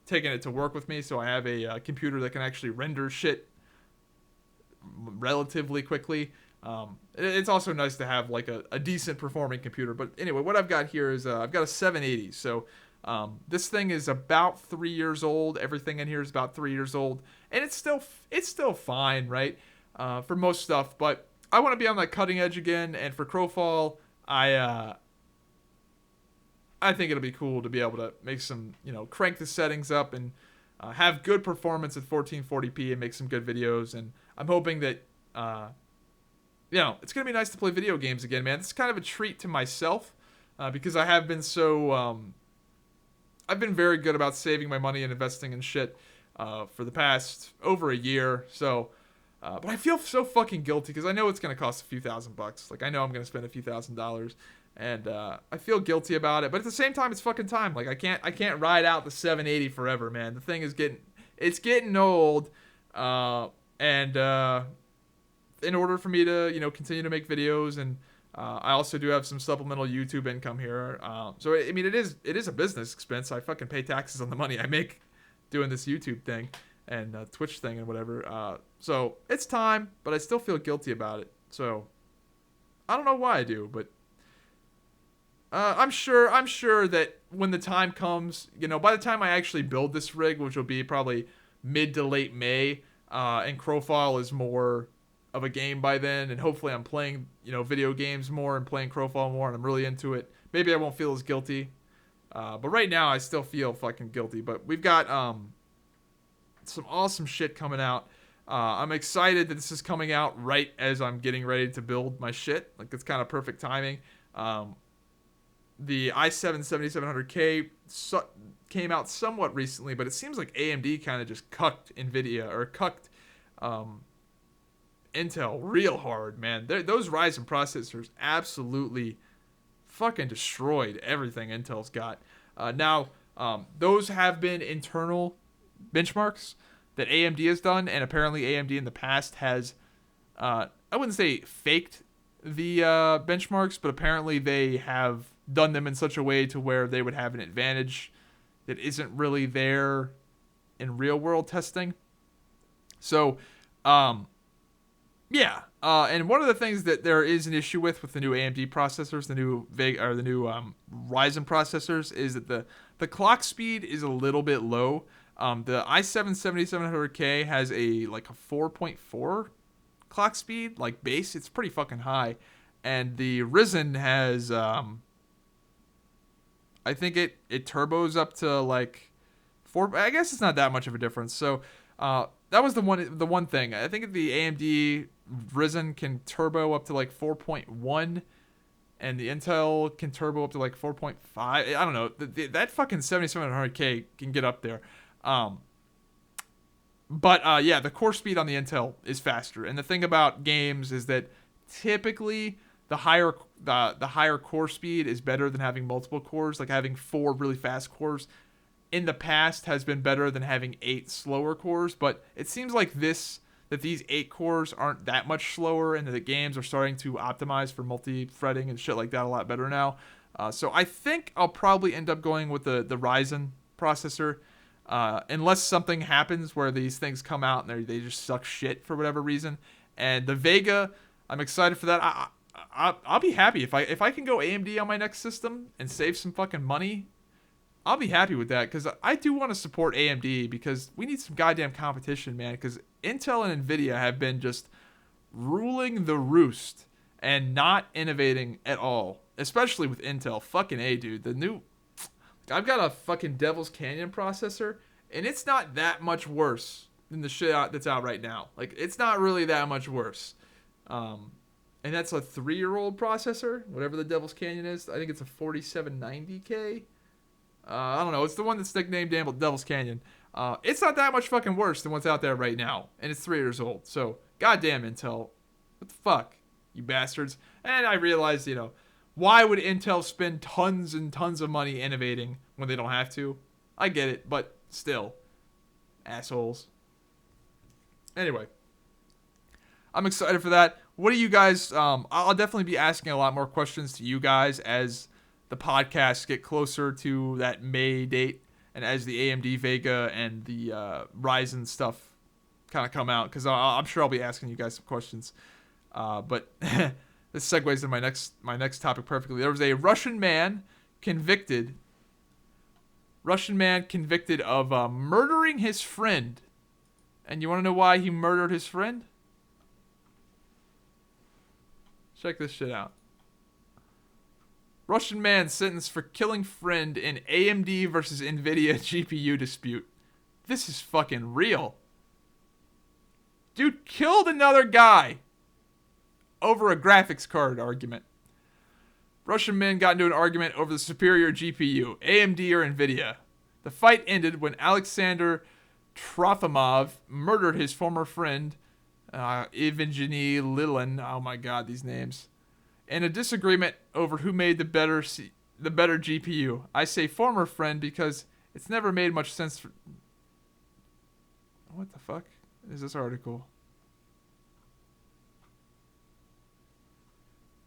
taking it to work with me. So I have a computer that can actually render shit relatively quickly. It's also nice to have like a decent performing computer. But anyway, what I've got here is I've got a 780. So this thing is about 3 years old. Everything in here is about 3 years old, and it's still fine, right? For most stuff, but I want to be on that cutting edge again. And for Crowfall, I think it'll be cool to be able to make some, crank the settings up and have good performance at 1440p and make some good videos. And I'm hoping that, it's going to be nice to play video games again, man. It's kind of a treat to myself because I have been I've been very good about saving my money and investing in shit for the past over a year. So, but I feel so fucking guilty because I know it's going to cost a few $1,000. Like, I know I'm going to spend a few $1,000. and I feel guilty about it. But at the same time, it's fucking time. Like I can't ride out the 780 forever, man. The thing is getting old, and in order for me to continue to make videos, and I also do have some supplemental YouTube income here. So I mean, it is a business expense. I fucking pay taxes on the money I make doing this YouTube thing and Twitch thing and whatever. So it's time, but I still feel guilty about it. So I don't know why I do, but I'm sure that when the time comes, by the time I actually build this rig, which will be probably mid to late May, and Crowfall is more of a game by then, and hopefully I'm playing, video games more and playing Crowfall more, and I'm really into it. Maybe I won't feel as guilty. But right now I still feel fucking guilty. But we've got some awesome shit coming out. I'm excited that this is coming out right as I'm getting ready to build my shit. Like, it's kind of perfect timing. The i7-7700K came out somewhat recently, but it seems like AMD kind of just cucked NVIDIA, or cucked Intel real hard, man. Those Ryzen processors absolutely fucking destroyed everything Intel's got. Now, those have been internal benchmarks that AMD has done, and apparently AMD in the past has, I wouldn't say faked the benchmarks, but apparently they have done them in such a way to where they would have an advantage that isn't really there in real world testing. So, yeah. And one of the things that there is an issue with the new AMD processors, the new Vega, or the new Ryzen processors, is that the clock speed is a little bit low. The i7-7700K has a 4.4 clock speed, like base. It's pretty fucking high. And the Ryzen has, I think it turbos up to 4. I guess it's not that much of a difference. So that was the one thing. I think the AMD Ryzen can turbo up to 4.1, and the Intel can turbo up to 4.5. I don't know. That fucking 7700K can get up there. But yeah, the core speed on the Intel is faster. And the thing about games is that typically the higher core speed is better than having multiple cores. Like having 4 really fast cores in the past has been better than having 8 slower cores. But it seems like these 8 cores aren't that much slower, and that the games are starting to optimize for multi-threading and shit like that a lot better now. So I think I'll probably end up going with the Ryzen processor. Unless something happens where these things come out and they just suck shit for whatever reason. And the Vega, I'm excited for that. I'll be happy if I can go AMD on my next system and save some fucking money. I'll be happy with that, because I do want to support AMD, because we need some goddamn competition, man. Because Intel and NVIDIA have been just ruling the roost and not innovating at all, especially with Intel. Fucking A, dude. I've got a fucking Devil's Canyon processor, and it's not that much worse than the shit that's out right now. It's not really that much worse. And that's a 3-year-old processor, whatever the Devil's Canyon is. I think it's a 4790K. I don't know. It's the one that's nicknamed Devil's Canyon. It's not that much fucking worse than what's out there right now, and it's 3 years old. So, goddamn Intel. What the fuck, you bastards? And I realized, why would Intel spend tons and tons of money innovating when they don't have to? I get it, but still. Assholes. Anyway. I'm excited for that. What do you guys... I'll definitely be asking a lot more questions to you guys as the podcasts get closer to that May date, and as the AMD Vega and the Ryzen stuff kind of come out, because I'm sure I'll be asking you guys some questions. But... This segues into my next topic perfectly. There was a Russian man convicted of murdering his friend. And you want to know why he murdered his friend? Check this shit out. Russian man sentenced for killing friend in AMD versus NVIDIA GPU dispute. This is fucking real. Dude killed another guy over a graphics card argument. Russian men got into an argument over the superior GPU, AMD or NVIDIA. The fight ended when Alexander Trofimov murdered his former friend, Evgeny Lilin. Oh my god, these names. in a disagreement over who made the better GPU. I say former friend because it's never made much sense for... What the fuck is this article?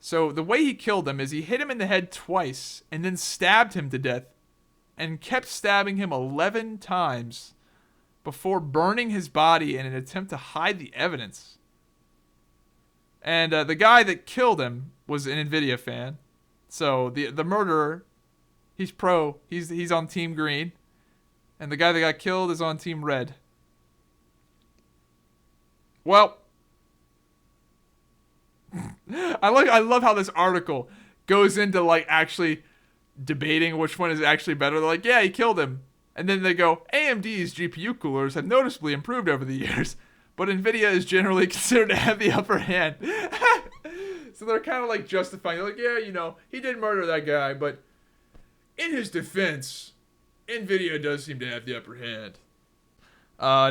So the way he killed him is he hit him in the head twice and then stabbed him to death and kept stabbing him 11 times before burning his body in an attempt to hide the evidence. And the guy that killed him was an NVIDIA fan. So the murderer, he's pro. He's on Team Green. And the guy that got killed is on Team Red. Well, I love how this article goes into like actually debating which one is actually better. They're like, yeah, he killed him. And then they go, AMD's GPU coolers have noticeably improved over the years, but NVIDIA is generally considered to have the upper hand. So they're kind of like justifying. They're like, yeah, you know, he did murder that guy, but in his defense, NVIDIA does seem to have the upper hand.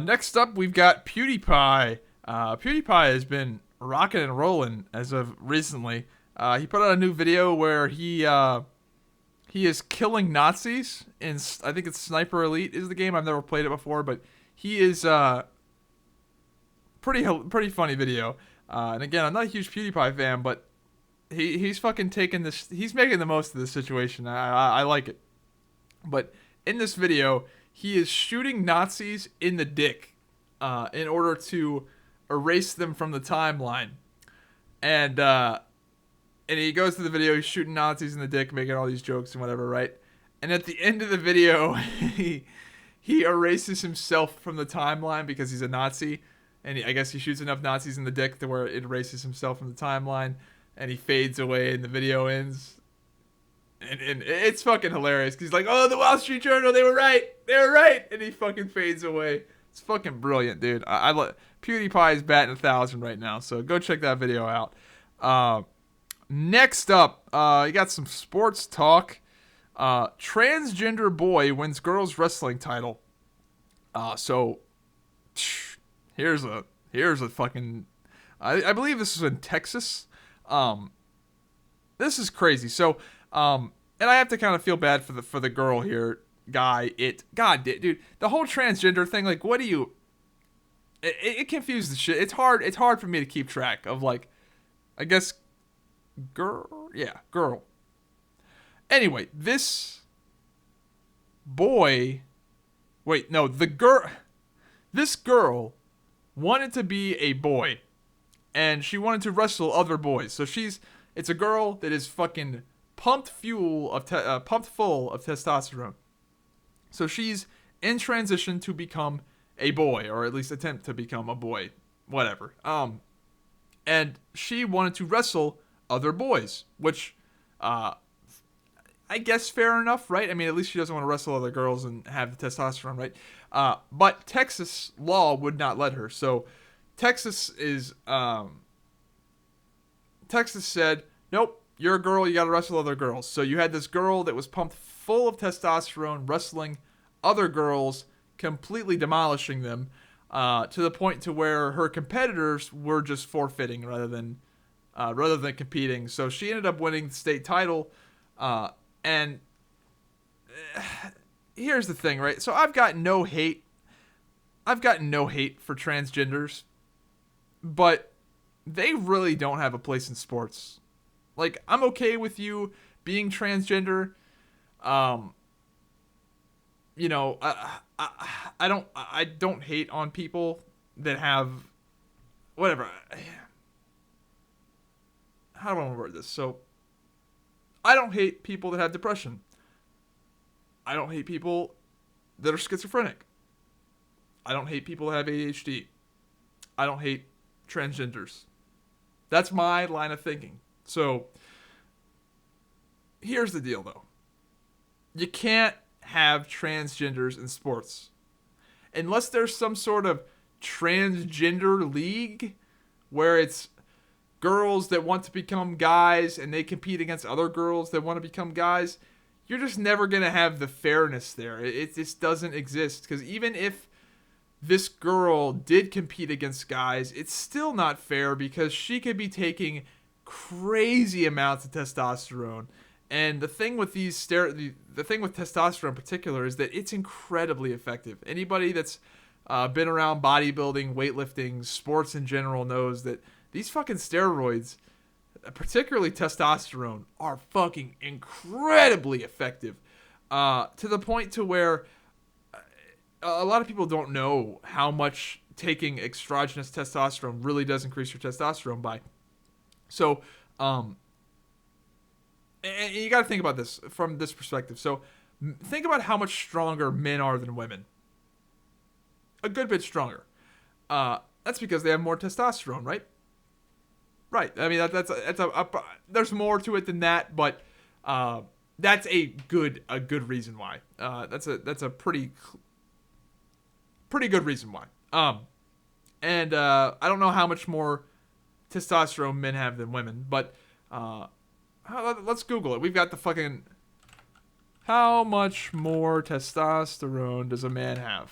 Next up, we've got PewDiePie. PewDiePie has been rocking and rolling as of recently. He put out a new video where he is killing Nazis in, I think it's Sniper Elite is the game. I've never played it before, but he is pretty funny video. And again, I'm not a huge PewDiePie fan, but he's fucking taking this. He's making the most of this situation. I like it. But in this video, he is shooting Nazis in the dick in order to erase them from the timeline. And he goes to the video, he's shooting Nazis in the dick, making all these jokes and whatever, right? And at the end of the video, he erases himself from the timeline because he's a Nazi. And I guess he shoots enough Nazis in the dick to where it erases himself from the timeline. And he fades away and the video ends. And it's fucking hilarious. Because he's like, oh, the Wall Street Journal, they were right. They were right. And he fucking fades away. It's fucking brilliant, dude. I PewDiePie is batting 1,000 right now. So go check that video out. Next up, you got some sports talk. Transgender boy wins girls wrestling title. So here's a fucking, I believe this is in Texas. This is crazy. So, and I have to kind of feel bad for the girl here, God, dude, the whole transgender thing. Like, what do you? It confuses the shit. It's hard for me to keep track of, like, I guess, girl. Anyway, this boy, this girl wanted to be a boy, and she wanted to wrestle other boys. So it's a girl that is fucking pumped full of testosterone. So she's in transition to become a boy, or at least attempt to become a boy, whatever. And she wanted to wrestle other boys, which, I guess fair enough, right? I mean, at least she doesn't want to wrestle other girls and have the testosterone, right? But Texas law would not let her. So Texas said, nope, you're a girl, you gotta wrestle other girls. So you had this girl that was pumped full of testosterone wrestling other girls, completely demolishing them, to the point to where her competitors were just forfeiting rather than competing. So she ended up winning the state title. And here's the thing, right? So I've got no hate for transgenders, but they really don't have a place in sports. Like, I'm okay with you being transgender. You know, I don't hate on people that have whatever. How do I want to word this? So, I don't hate people that have depression. I don't hate people that are schizophrenic. I don't hate people that have ADHD. I don't hate transgenders. That's my line of thinking. So, here's the deal, though. You can't have transgenders in sports unless there's some sort of transgender league where it's girls that want to become guys and they compete against other girls that want to become guys. You're just never going to have the fairness there. It just doesn't exist, because even if this girl did compete against guys, it's still not fair, because she could be taking crazy amounts of testosterone. And the thing with the thing with testosterone in particular is that it's incredibly effective. Anybody that's been around bodybuilding, weightlifting, sports in general knows that these fucking steroids, particularly testosterone, are fucking incredibly effective. To the point to where a lot of people don't know how much taking exogenous testosterone really does increase your testosterone by. So, and you got to think about this from this perspective. So, think about how much stronger men are than women. A good bit stronger. That's because they have more testosterone, right? Right. I mean, that's there's more to it than that, but that's a good reason why. That's a pretty good reason why. And I don't know how much more testosterone men have than women, but let's Google it. We've got the fucking how much more testosterone does a man have?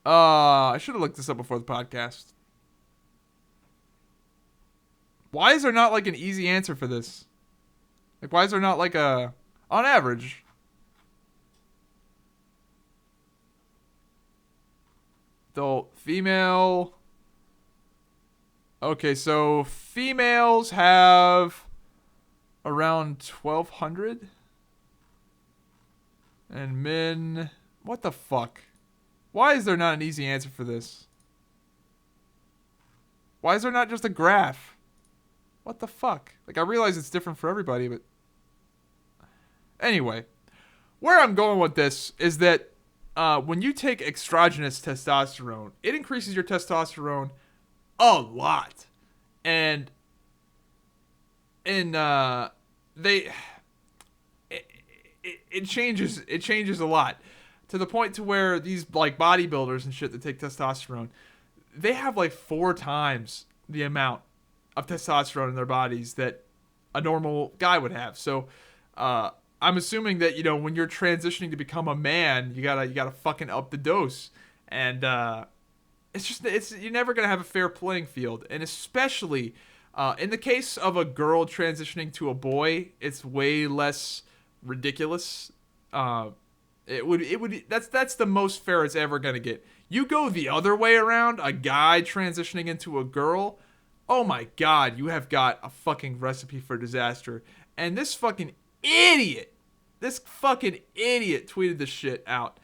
I should have looked this up before the podcast. Why is there not like an easy answer for this? Like, why is there not like a on average? Though female. Okay, so females have around 1,200, and men. What the fuck? Why is there not an easy answer for this? Why is there not just a graph? What the fuck? Like, I realize it's different for everybody, but anyway, where I'm going with this is that when you take exogenous testosterone, it increases your testosterone a lot, and it changes a lot to the point to where these like bodybuilders and shit that take testosterone, they have like 4 times the amount of testosterone in their bodies that a normal guy would have. So I'm assuming that, you know, when you're transitioning to become a man, you gotta fucking up the dose, and you're never gonna have a fair playing field, and especially in the case of a girl transitioning to a boy, it's way less ridiculous. That's the most fair it's ever gonna get. You go the other way around, a guy transitioning into a girl, oh my god, you have got a fucking recipe for disaster. And this fucking idiot tweeted this shit out.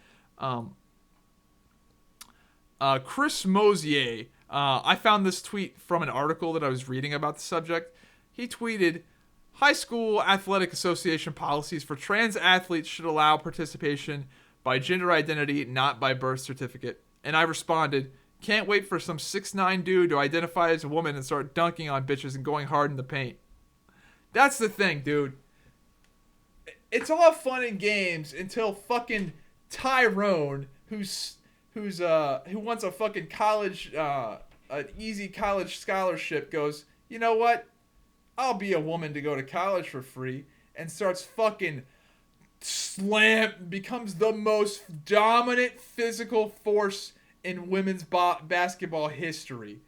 Chris Mosier, I found this tweet from an article that I was reading about the subject. He tweeted, high school athletic association policies for trans athletes should allow participation by gender identity, not by birth certificate. And I responded, can't wait for some 6'9" dude to identify as a woman and start dunking on bitches and going hard in the paint. That's the thing, dude. It's all fun and games until fucking Tyrone, who wants a fucking college, an easy college scholarship, goes, you know what? I'll be a woman to go to college for free, and starts fucking becomes the most dominant physical force in women's basketball history.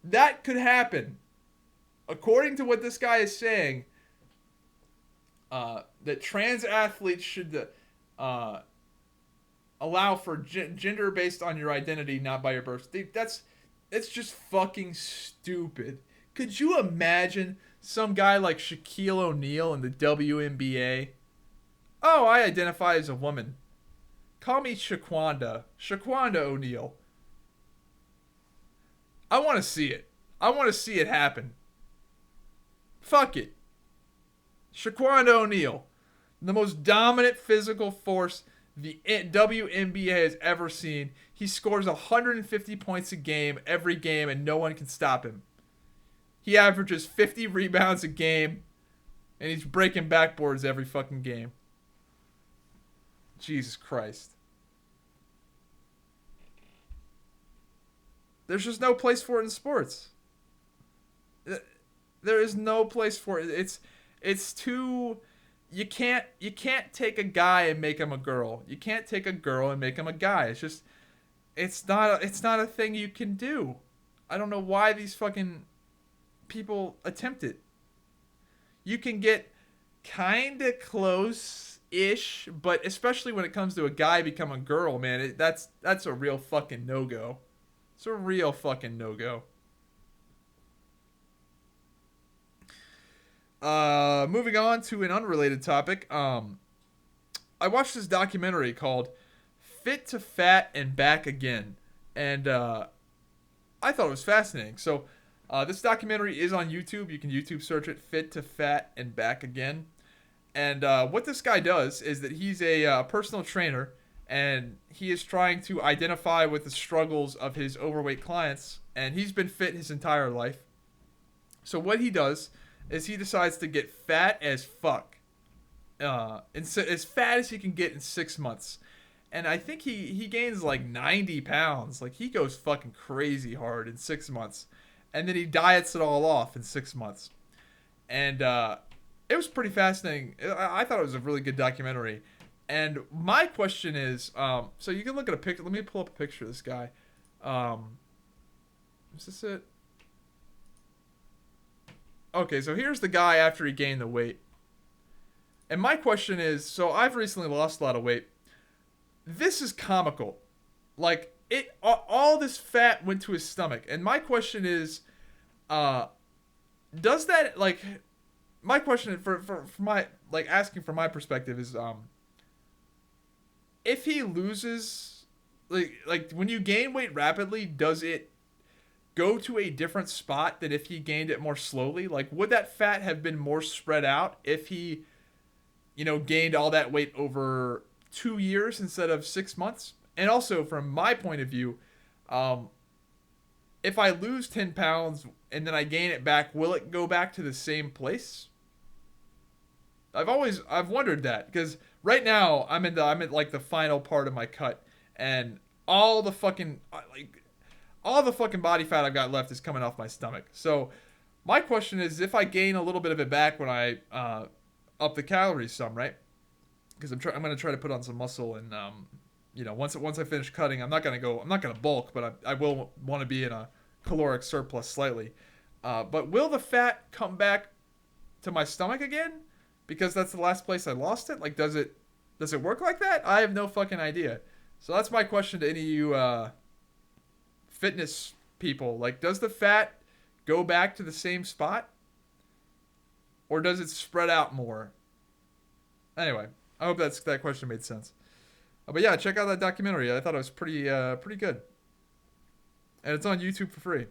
That could happen. According to what this guy is saying, that trans athletes should allow for gender based on your identity, not by your birth. It's just fucking stupid. Could you imagine some guy like Shaquille O'Neal in the WNBA? Oh, I identify as a woman. Call me Shaquanda O'Neal. I want to see it. I want to see it happen. Fuck it. Shaquanda O'Neal, the most dominant physical force the WNBA has ever seen. He scores 150 points a game every game, and no one can stop him. He averages 50 rebounds a game, and he's breaking backboards every fucking game. Jesus Christ. There's just no place for it in sports. There is no place for it. It's too... You can't take a guy and make him a girl. You can't take a girl and make him a guy. It's not a thing you can do. I don't know why these fucking people attempt it. You can get kinda close-ish, but especially when it comes to a guy becoming a girl, man, that's a real fucking no-go. It's a real fucking no-go. Moving on to an unrelated topic. I watched this documentary called Fit to Fat and Back Again. And I thought it was fascinating. So this documentary is on YouTube. You can YouTube search it, Fit to Fat and Back Again. And what this guy does is that he's a personal trainer, and he is trying to identify with the struggles of his overweight clients. And he's been fit his entire life. So what he does is he decides to get fat as fuck. As fat as he can get in 6 months. And I think he gains like 90 pounds. Like, he goes fucking crazy hard in 6 months. And then he diets it all off in 6 months. And it was pretty fascinating. I thought it was a really good documentary. And my question is, so you can look at a picture. Let me pull up a picture of this guy. Is this it? Okay, so here's the guy after he gained the weight. And my question is, so I've recently lost a lot of weight. This is comical. Like, all this fat went to his stomach. And my question is, does that, like, my question for my, like, asking from my perspective is, if he loses, like when you gain weight rapidly, does it go to a different spot than if he gained it more slowly? Like, would that fat have been more spread out if he, gained all that weight over 2 years instead of 6 months? And also, from my point of view, if I lose 10 pounds and then I gain it back, will it go back to the same place? I've wondered that, because right now I'm in like the final part of my cut, and all the fucking body fat I've got left is coming off my stomach. So my question is, if I gain a little bit of it back when I up the calories some, right? Because I'm going to try to put on some muscle, and once I finish cutting, I'm not going to bulk, but I will want to be in a caloric surplus slightly. But will the fat come back to my stomach again? Because that's the last place I lost it? Like, does it work like that? I have no fucking idea. So that's my question to any of you fitness people. Like, does the fat go back to the same spot? Or does it spread out more? Anyway, I hope that question made sense. But yeah, check out that documentary. I thought it was pretty good. And it's on YouTube for free.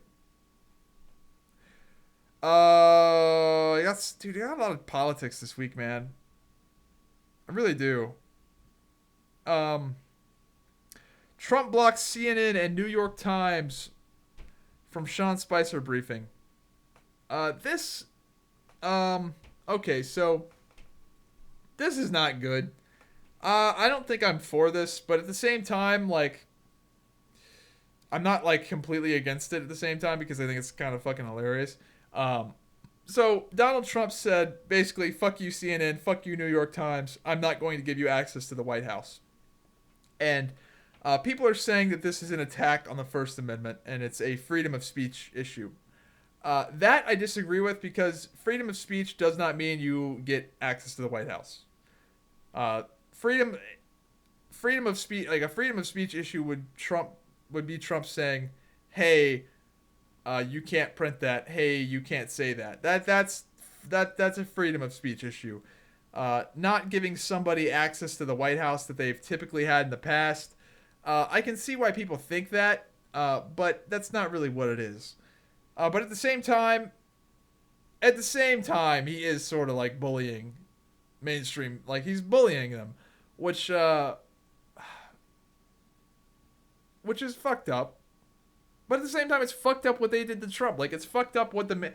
Dude, I got a lot of politics this week, man. I really do. Trump blocks CNN and New York Times from Sean Spicer briefing. Okay, so this is not good. I don't think I'm for this, but at the same time, like, I'm not, like, completely against it at the same time, because I think it's kind of fucking hilarious. So Donald Trump said, basically, fuck you CNN, fuck you New York Times, I'm not going to give you access to the White House. And people are saying that this is an attack on the First Amendment, and it's a freedom of speech issue. That I disagree with, because freedom of speech does not mean you get access to the White House. Freedom of speech, like a freedom of speech issue would be Trump saying, hey, you can't print that. Hey, you can't say that. That's a freedom of speech issue. Not giving somebody access to the White House that they've typically had in the past. I can see why people think that, but that's not really what it is. But at the same time, he is sort of like bullying mainstream. Like, he's bullying them, which is fucked up. But at the same time, it's fucked up what they did to Trump. Like, it's fucked up what the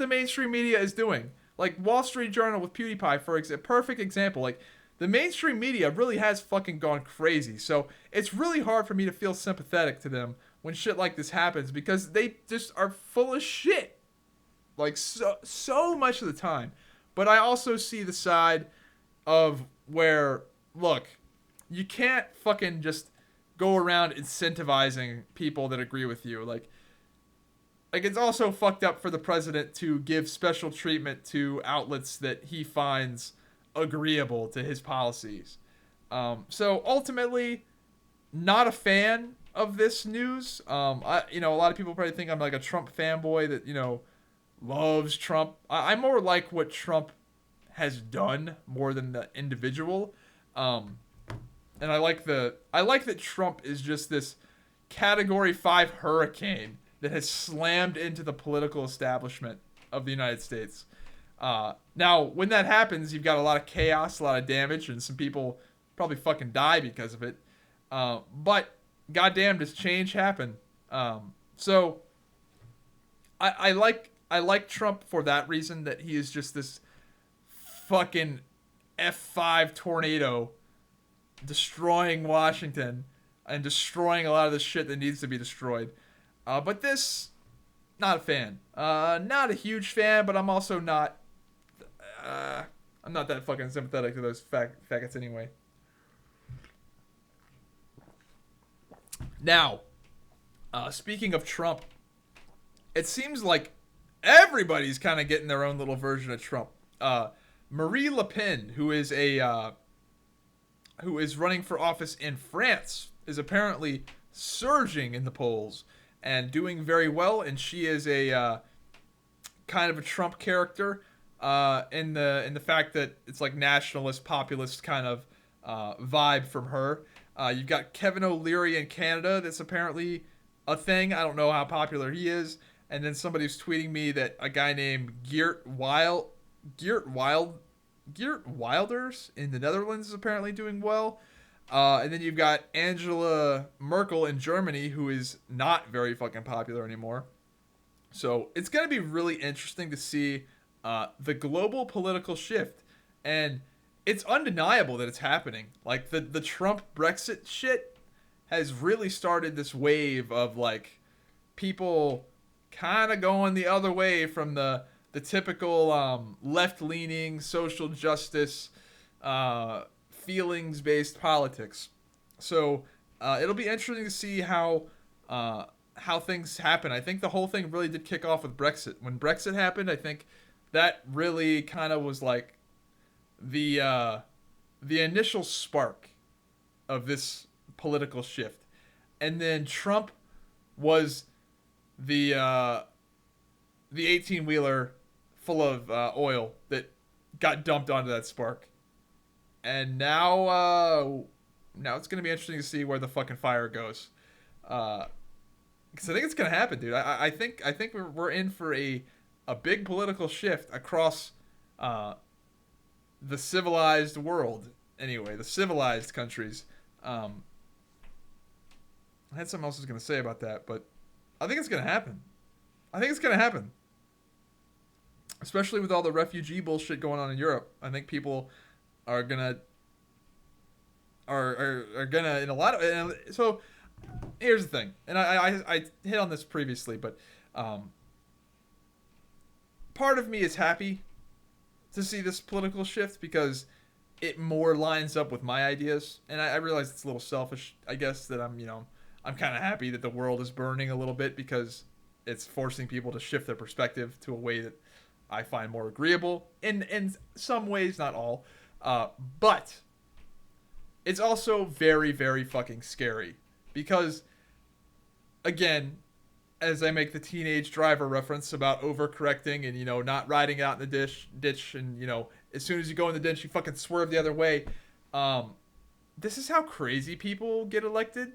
mainstream media is doing. Like, Wall Street Journal with PewDiePie, for a perfect example. Like, the mainstream media really has fucking gone crazy. So it's really hard for me to feel sympathetic to them when shit like this happens, because they just are full of shit. Like, so much of the time. But I also see the side of where, look, you can't fucking just go around incentivizing people that agree with you. Like, like it's also fucked up for the president to give special treatment to outlets that he finds agreeable to his policies. So ultimately, not a fan of this news. A lot of people probably think I'm like a Trump fanboy that loves Trump. I'm more like what Trump has done more than the individual. And I like that Trump is just this Category 5 hurricane that has slammed into the political establishment of the United States. Now, when that happens, you've got a lot of chaos, a lot of damage, and some people probably fucking die because of it. But goddamn, does change happen? So I like Trump for that reason, that he is just this fucking F5 tornado destroying Washington and destroying a lot of the shit that needs to be destroyed. But this, not a fan. Not a huge fan, but I'm also not. I'm not that fucking sympathetic to those faggots anyway. Now, speaking of Trump, it seems like everybody's kind of getting their own little version of Trump. Marine Le Pen, who is running for office in France, is apparently surging in the polls and doing very well, and she is a kind of a Trump character in the fact that it's like nationalist, populist kind of vibe from her. You've got Kevin O'Leary in Canada. That's apparently a thing. I don't know how popular he is. And then somebody's tweeting me that a guy named Geert Wilders in the Netherlands is apparently doing well. And then you've got Angela Merkel in Germany, who is not very fucking popular anymore. So it's going to be really interesting to see the global political shift. And it's undeniable that it's happening. Like, the Trump Brexit shit has really started this wave of, like, people kind of going the other way from the typical left-leaning social justice feelings-based politics. So it'll be interesting to see how things happen. I think the whole thing really did kick off with Brexit. When Brexit happened, I think that really kind of was like the initial spark of this political shift. And then Trump was the 18-wheeler full of oil that got dumped onto that spark. And now it's going to be interesting to see where the fucking fire goes. Because I think it's going to happen, dude. I think we're in for a big political shift across the civilized world. Anyway, the civilized countries. I had something else I was going to say about that, but I think it's going to happen. Especially with all the refugee bullshit going on in Europe. I think people are gonna in a lot of. So here's the thing, and I hit on this previously, but part of me is happy to see this political shift because it more lines up with my ideas, and I realize it's a little selfish, I guess, that I'm kind of happy that the world is burning a little bit because it's forcing people to shift their perspective to a way that I find more agreeable in some ways, not all. But it's also very, very fucking scary because, again, as I make the teenage driver reference about overcorrecting and, not riding out in the ditch and, as soon as you go in the ditch, you fucking swerve the other way. This is how crazy people get elected.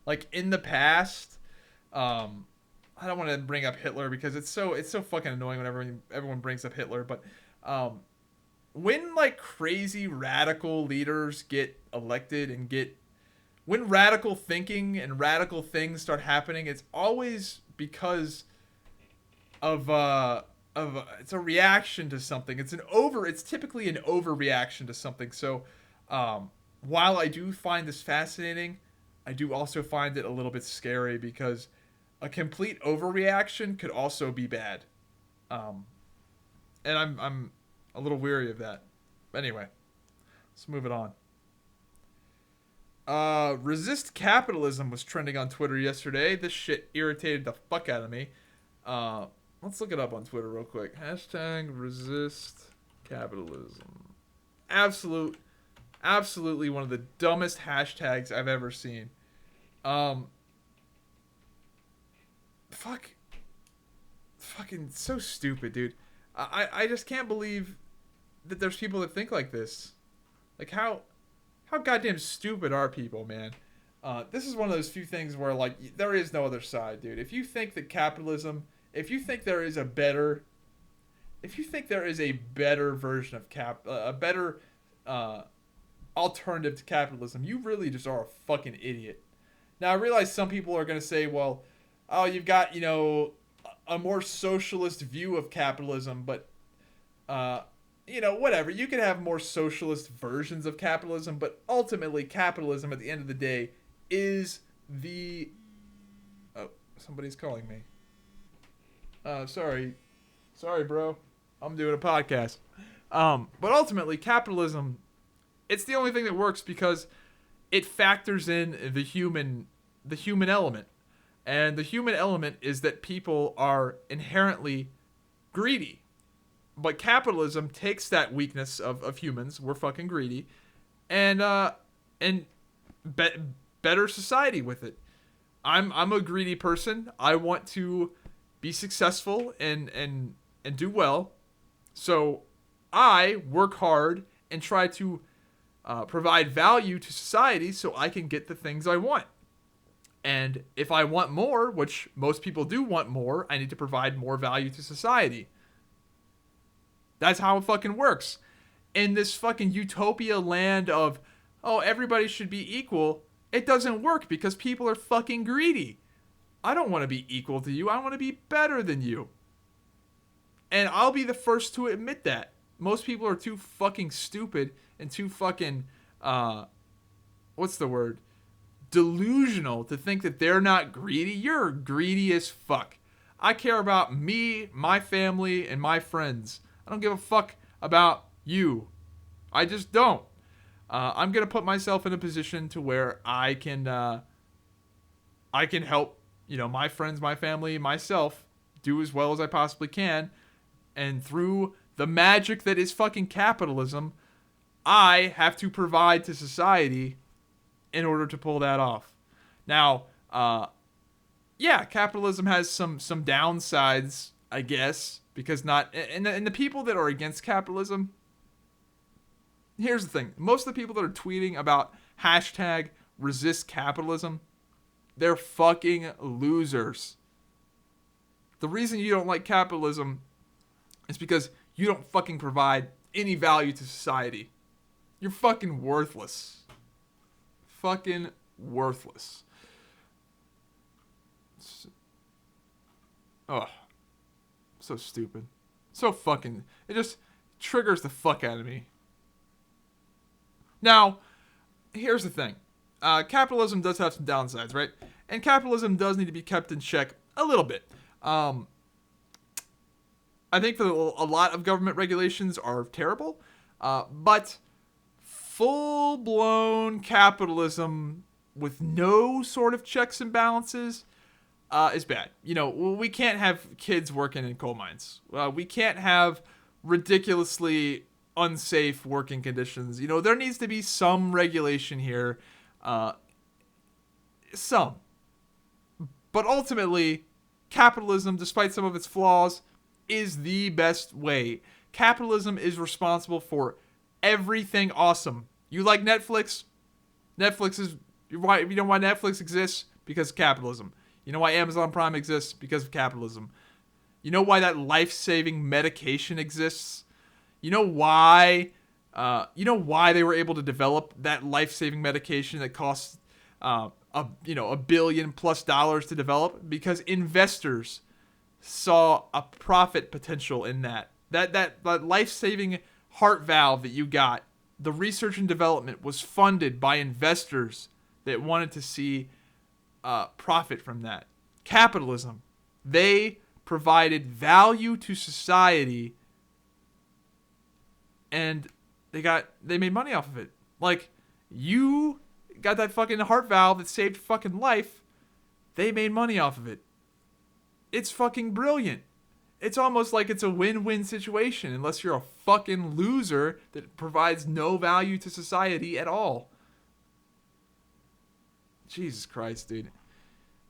Like, in the past, I don't want to bring up Hitler because it's so fucking annoying whenever everyone brings up Hitler, but when like crazy radical leaders get elected and when radical thinking and radical things start happening, it's always because of it's a reaction to something. It's typically an overreaction to something. So while I do find this fascinating, I do also find it a little bit scary because a complete overreaction could also be bad. And I'm a little weary of that. Anyway, let's move it on. ResistCapitalism was trending on Twitter yesterday. This shit irritated the fuck out of me. Let's look it up on Twitter real quick. Hashtag resist capitalism. Absolutely one of the dumbest hashtags I've ever seen. Fucking so stupid, dude. I just can't believe that there's people that think like this. Like how goddamn stupid are people, man? This is one of those few things where like there is no other side, dude. If you think that capitalism, if you think there is a better version of a better alternative to capitalism, you really just are a fucking idiot. Now I realize some people are gonna say, well, oh, you've got, a more socialist view of capitalism, but whatever. You can have more socialist versions of capitalism, but ultimately capitalism at the end of the day is the... Oh, somebody's calling me. Sorry, bro. I'm doing a podcast. But ultimately capitalism, it's the only thing that works because it factors in the human element. And the human element is that people are inherently greedy. But capitalism takes that weakness of humans, we're fucking greedy, and better society with it. I'm a greedy person. I want to be successful and do well. So I work hard and try to provide value to society so I can get the things I want. And if I want more, which most people do want more, I need to provide more value to society. That's how it fucking works. In this fucking utopia land of, oh, everybody should be equal, it doesn't work because people are fucking greedy. I don't want to be equal to you. I want to be better than you. And I'll be the first to admit that. Most people are too fucking stupid and too fucking, what's the word? Delusional to think that they're not greedy. You're greedy as fuck. I care about me, my family, and my friends. I don't give a fuck about you. I just don't. I'm gonna put myself in a position to where I can help, my friends, my family, myself do as well as I possibly can. And through the magic that is fucking capitalism, I have to provide to society in order to pull that off. Now, capitalism has some downsides, I guess, because and the people that are against capitalism, here's the thing. Most of the people that are tweeting about hashtag resist capitalism, they're fucking losers. The reason you don't like capitalism is because you don't fucking provide any value to society. You're fucking worthless. Fucking worthless. Oh, so stupid. So fucking... It just triggers the fuck out of me. Now, here's the thing. Capitalism does have some downsides, right? And capitalism does need to be kept in check a little bit. I think that a lot of government regulations are terrible, but full-blown capitalism with no sort of checks and balances is bad. We can't have kids working in coal mines. We can't have ridiculously unsafe working conditions. There needs to be some regulation here. Some. But ultimately, capitalism, despite some of its flaws, is the best way. Capitalism is responsible for everything awesome. You like Netflix? Netflix is... You know why Netflix exists? Because of capitalism. You know why Amazon Prime exists? Because of capitalism. You know why that life-saving medication exists? You know why they were able to develop that life-saving medication that costs $1 billion+ to develop? Because investors saw a profit potential in that. That life-saving heart valve that you got, the research and development was funded by investors that wanted to see profit from that. Capitalism, they provided value to society, and they made money off of it. Like, you got that fucking heart valve that saved fucking life. They made money off of it. It's fucking brilliant. It's almost like it's a win-win situation unless you're a fucking loser that provides no value to society at all. Jesus Christ, dude.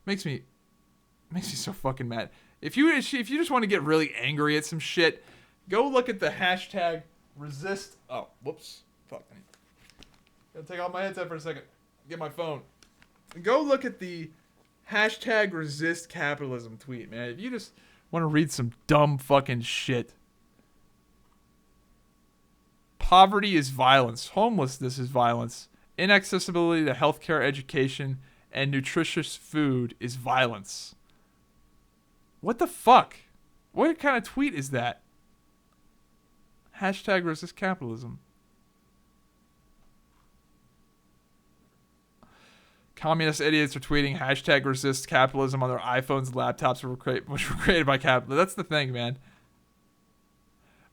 Makes me so fucking mad. If you just want to get really angry at some shit, go look at the hashtag resist. Oh, whoops. Fuck. Gotta take off my headset for a second. Get my phone. Go look at the hashtag ResistCapitalism tweet, man. If you just want to read some dumb fucking shit. Poverty is violence. Homelessness is violence. Inaccessibility to healthcare, education, and nutritious food is violence. What the fuck? What kind of tweet is that? Hashtag ResistCapitalism. Communist idiots are tweeting hashtag ResistCapitalism on their iPhones and laptops which were created by capitalists. That's the thing, man.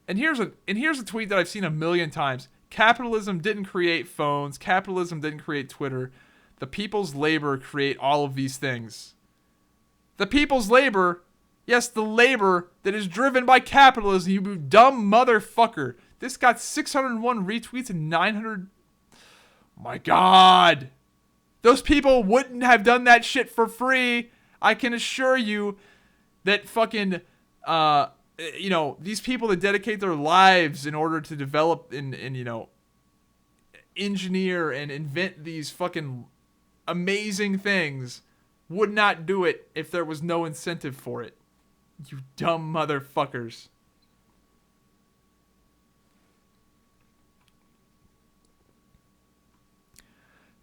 And here's a tweet that I've seen a million times. Capitalism didn't create phones. Capitalism didn't create Twitter. The people's labor create all of these things. The people's labor, yes, the labor that is driven by capitalism, you dumb motherfucker. This got 601 retweets and 900... My God. Those people wouldn't have done that shit for free. I can assure you that fucking, these people that dedicate their lives in order to develop and engineer and invent these fucking amazing things would not do it if there was no incentive for it. You dumb motherfuckers.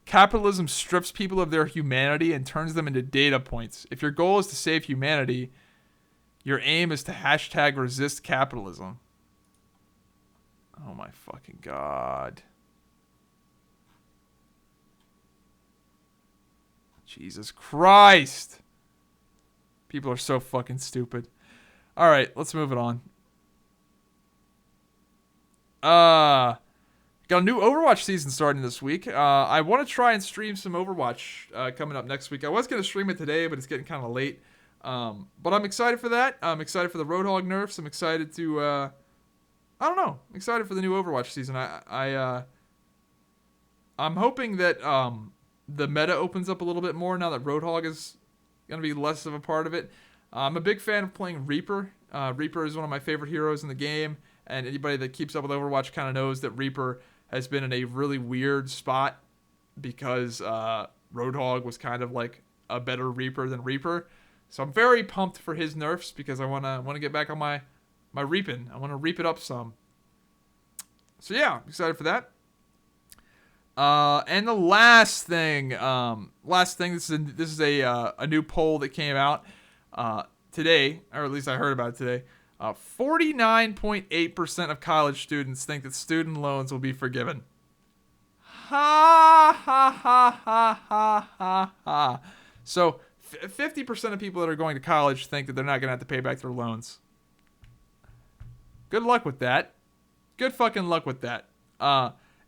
Capitalism strips people of their humanity and turns them into data points. If your goal is to save humanity, your aim is to hashtag resist capitalism. Oh my fucking God. Jesus Christ. People are so fucking stupid. Alright, let's move it on. Got a new Overwatch season starting this week. I want to try and stream some Overwatch coming up next week. I was going to stream it today, but it's getting kind of late. But I'm excited for that. I'm excited for the Roadhog nerfs. I'm excited to... I don't know. I'm excited for the new Overwatch season. I'm hoping that the meta opens up a little bit more now that Roadhog is going to be less of a part of it. I'm a big fan of playing Reaper. Reaper is one of my favorite heroes in the game. And anybody that keeps up with Overwatch kind of knows that Reaper has been in a really weird spot because Roadhog was kind of like a better Reaper than Reaper. So I'm very pumped for his nerfs because I want to get back on my reaping. I want to reap it up some. So yeah, I'm excited for that. And the last thing, this is a new poll that came out today, or at least I heard about it today. 49.8% of college students think that student loans will be forgiven. Ha ha ha ha ha ha ha. So 50% of people that are going to college think that they're not going to have to pay back their loans. Good luck with that. Good fucking luck with that.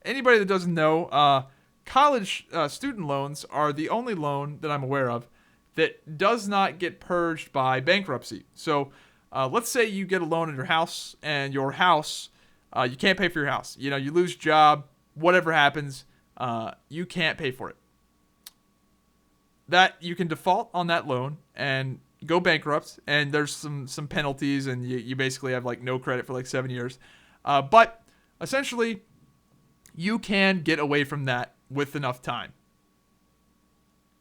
Anybody that doesn't know, college student loans are the only loan that I'm aware of that does not get purged by bankruptcy. So let's say you get a loan on your house, and your house, you can't pay for your house. You lose your job, whatever happens, you can't pay for it. That you can default on that loan and go bankrupt, and there's some penalties, and you basically have like no credit for like 7 years. But essentially, you can get away from that with enough time.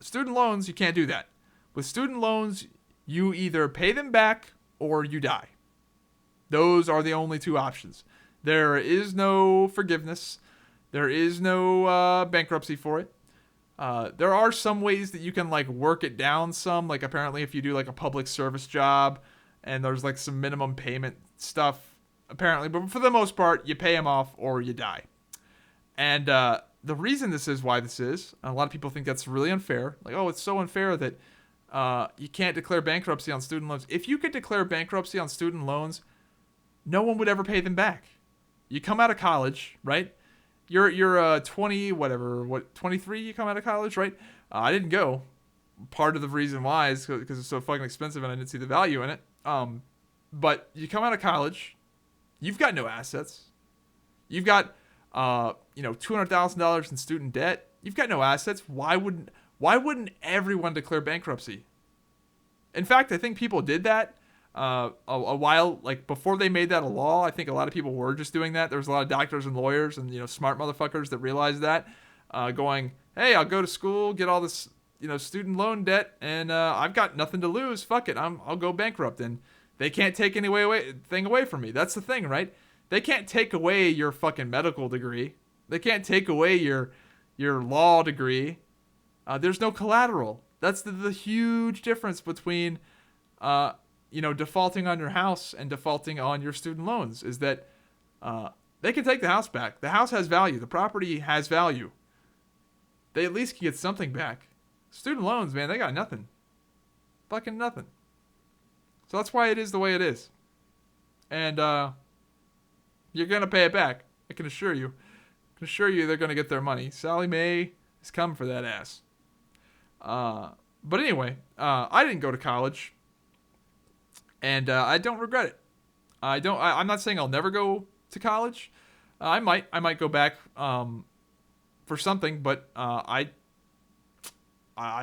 Student loans, you can't do that. With student loans, you either pay them back or you die. Those are the only two options. There is no forgiveness. There is no bankruptcy for it. There are some ways that you can like work it down some. Like apparently if you do like a public service job and there's like some minimum payment stuff apparently. But for the most part, you pay them off or you die. And the reason this is why this is, a lot of people think that's really unfair. Like, oh, it's so unfair that you can't declare bankruptcy on student loans. If you could declare bankruptcy on student loans, no one would ever pay them back. You come out of college, right? You're 23 you come out of college, right? I didn't go, part of the reason why is because it's so fucking expensive and I didn't see the value in it. But you come out of college, you've got no assets. You've got, $200,000 in student debt. You've got no assets. Why wouldn't everyone declare bankruptcy? In fact, I think people did that a while, like before they made that a law. I think a lot of people were just doing that. There was a lot of doctors and lawyers and, smart motherfuckers that realized that, going, hey, I'll go to school, get all this, student loan debt, and I've got nothing to lose. Fuck it, I'll go bankrupt, and they can't take thing away from me. That's the thing, right? They can't take away your fucking medical degree. They can't take away your law degree. There's no collateral. That's the huge difference between, defaulting on your house and defaulting on your student loans is that they can take the house back. The house has value. The property has value. They at least can get something back. Student loans, man, they got nothing. Fucking nothing. So that's why it is the way it is. And you're going to pay it back. I can assure you. I can assure you they're going to get their money. Sally Mae is coming for that ass. But anyway, I didn't go to college. And I don't regret it. I'm not saying I'll never go to college. I might go back for something, but I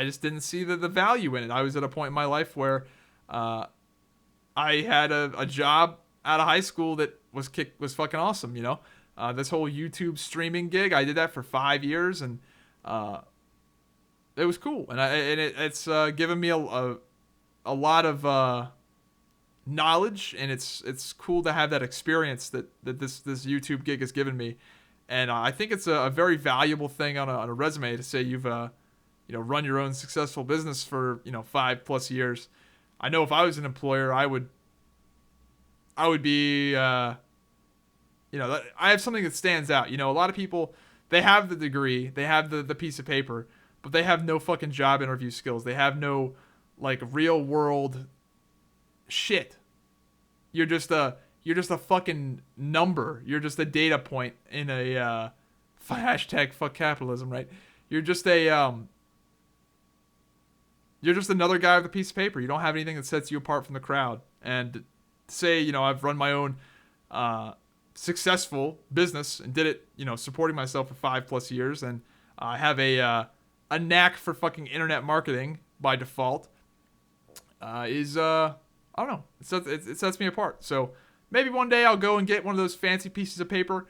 just didn't see the value in it. I was at a point in my life where I had a job out of high school that was fucking awesome, this whole YouTube streaming gig. I did that for 5 years, and it was cool. And it's given me a lot of knowledge, and it's cool to have that experience that this YouTube gig has given me. And I think it's a very valuable thing on a resume to say you've run your own successful business for 5+ years. I know if I was an employer, I would be I have something that stands out. A lot of people, they have the degree, they have the piece of paper, but they have no fucking job interview skills. They have no real world shit. You're just a fucking number. You're just a data point in a hashtag fuck capitalism, right? You're just you're just another guy with a piece of paper. You don't have anything that sets you apart from the crowd. And say, I've run my own successful business and did it, supporting myself for 5+ years, and I have a knack for fucking internet marketing by default. I don't know. It sets me apart. So maybe one day I'll go and get one of those fancy pieces of paper.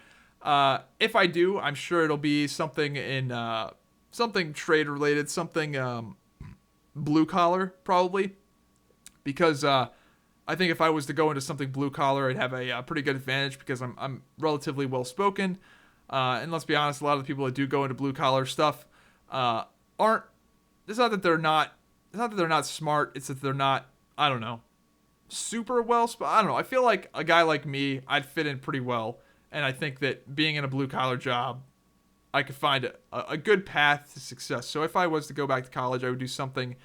If I do, I'm sure it'll be something in something trade related, something blue collar probably, because I think if I was to go into something blue collar, I'd have a pretty good advantage because I'm relatively well spoken. And let's be honest, a lot of the people that do go into blue collar stuff aren't. It's not that they're not smart. It's that they're not. I don't know. Super well. I don't know. I feel like a guy like me, I'd fit in pretty well, and I think that being in a blue collar job, I could find a good path to success. So if I was to go back to college, I would do something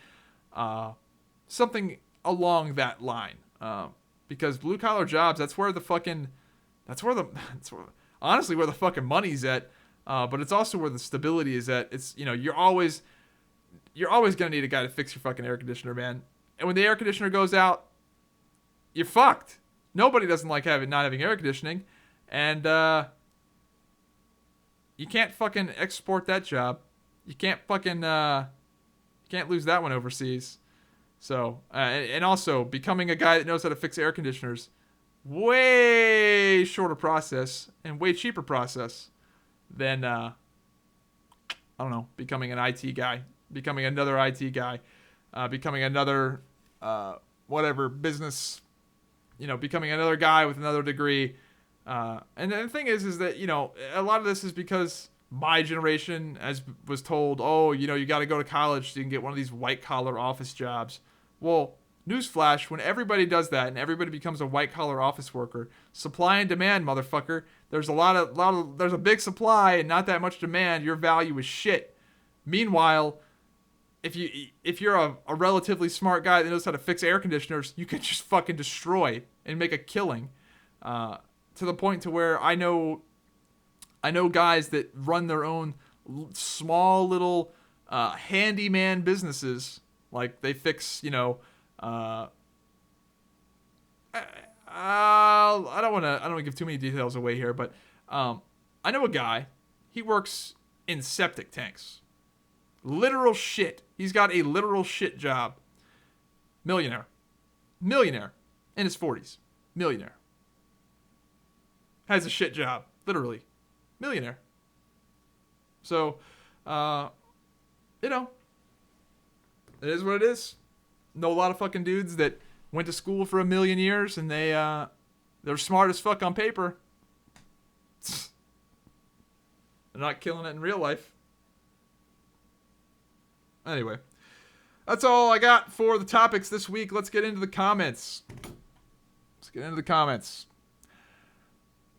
along that line. Because blue collar jobs, that's where the fucking money's at. But it's also where the stability is at. It's, you're always gonna need a guy to fix your fucking air conditioner, man. And when the air conditioner goes out, you're fucked. Nobody doesn't like not having air conditioning, and you can't fucking export that job. You can't fucking can't lose that one overseas. So and also becoming a guy that knows how to fix air conditioners, way shorter process and way cheaper process than I don't know, becoming an IT guy, becoming another IT guy, becoming another whatever business, becoming another guy with another degree. And the thing is that, a lot of this is because my generation was told, oh, you got to go to college so you can get one of these white collar office jobs. Well, newsflash, when everybody does that and everybody becomes a white collar office worker, supply and demand, motherfucker. There's there's a big supply and not that much demand. Your value is shit. Meanwhile, if you're a relatively smart guy that knows how to fix air conditioners, you can just fucking destroy and make a killing. To the point to where I know guys that run their own small little handyman businesses Like they fix, I don't want to give too many details away here, but I know a guy. He works in septic tanks. Literal shit. He's got a literal shit job. Millionaire. In his 40s. Millionaire. Has a shit job. Literally. Millionaire. So, it is what it is. Know a lot of fucking dudes that went to school for 1,000,000 years and they're smart as fuck on paper. They're not killing it in real life. Anyway, that's all I got for the topics this week. Let's get into the comments.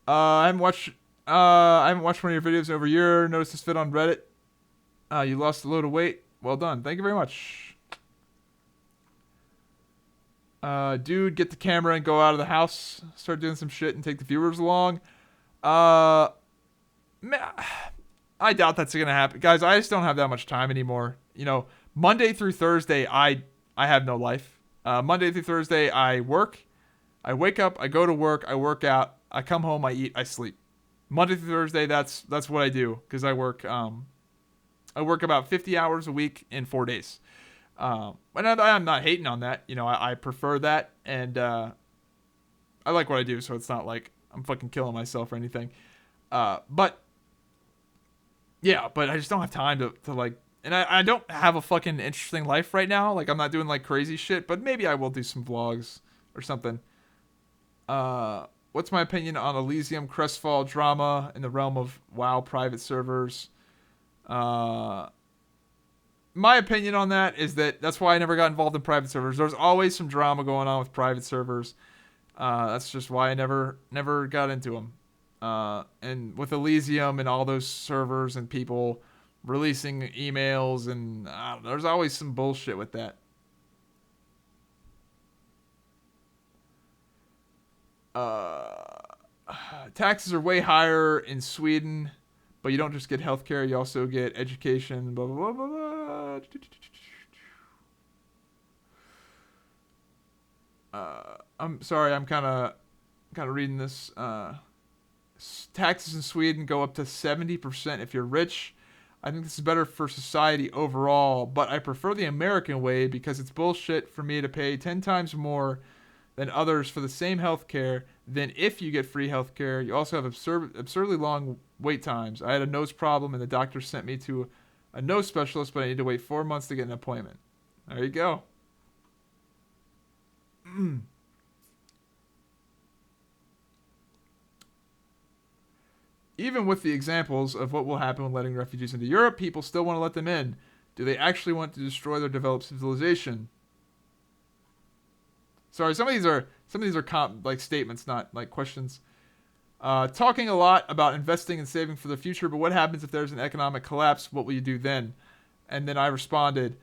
I haven't watched one of your videos over a year. Noticed this fit on Reddit. You lost a load of weight. Well done. Thank you very much. Dude, get the camera and go out of the house. Start doing some shit and take the viewers along. I doubt that's gonna happen, guys. I just don't have that much time anymore. Monday through Thursday, I have no life. Monday through Thursday, I work. I wake up, I go to work, I work out, I come home, I eat, I sleep. Monday through Thursday, that's what I do because I work about 50 hours a week in 4 days. And I'm not hating on that. I prefer that, and I like what I do, so it's not like I'm fucking killing myself or anything. But I just don't have time to like, and I don't have a fucking interesting life right now. Like, I'm not doing like crazy shit, but maybe I will do some vlogs or something. What's my opinion on Elysium Crestfall drama in the realm of WoW private servers? My opinion on that is that's why I never got involved in private servers. There's always some drama going on with private servers. That's just why I never got into them. And with Elysium and all those servers and people releasing emails and there's always some bullshit with that. Taxes are way higher in Sweden, but you don't just get healthcare, you also get education, blah, blah, blah, blah, blah. I'm sorry, I'm kind of reading this. Taxes in Sweden go up to 70% if you're rich. I think this is better for society overall, but I prefer the American way because it's bullshit for me to pay 10 times more than others for the same healthcare. Then if you get free healthcare, you also have absurdly long wait times. I had a nose problem and the doctor sent me to a nose specialist, but I need to wait 4 months to get an appointment. There you go. Even with the examples of what will happen when letting refugees into Europe, people still want to let them in. Do they actually want to destroy their developed civilization? Sorry, some of these are like statements, not like questions. Talking a lot about investing and saving for the future, but what happens if there's an economic collapse? What will you do then? And then I responded,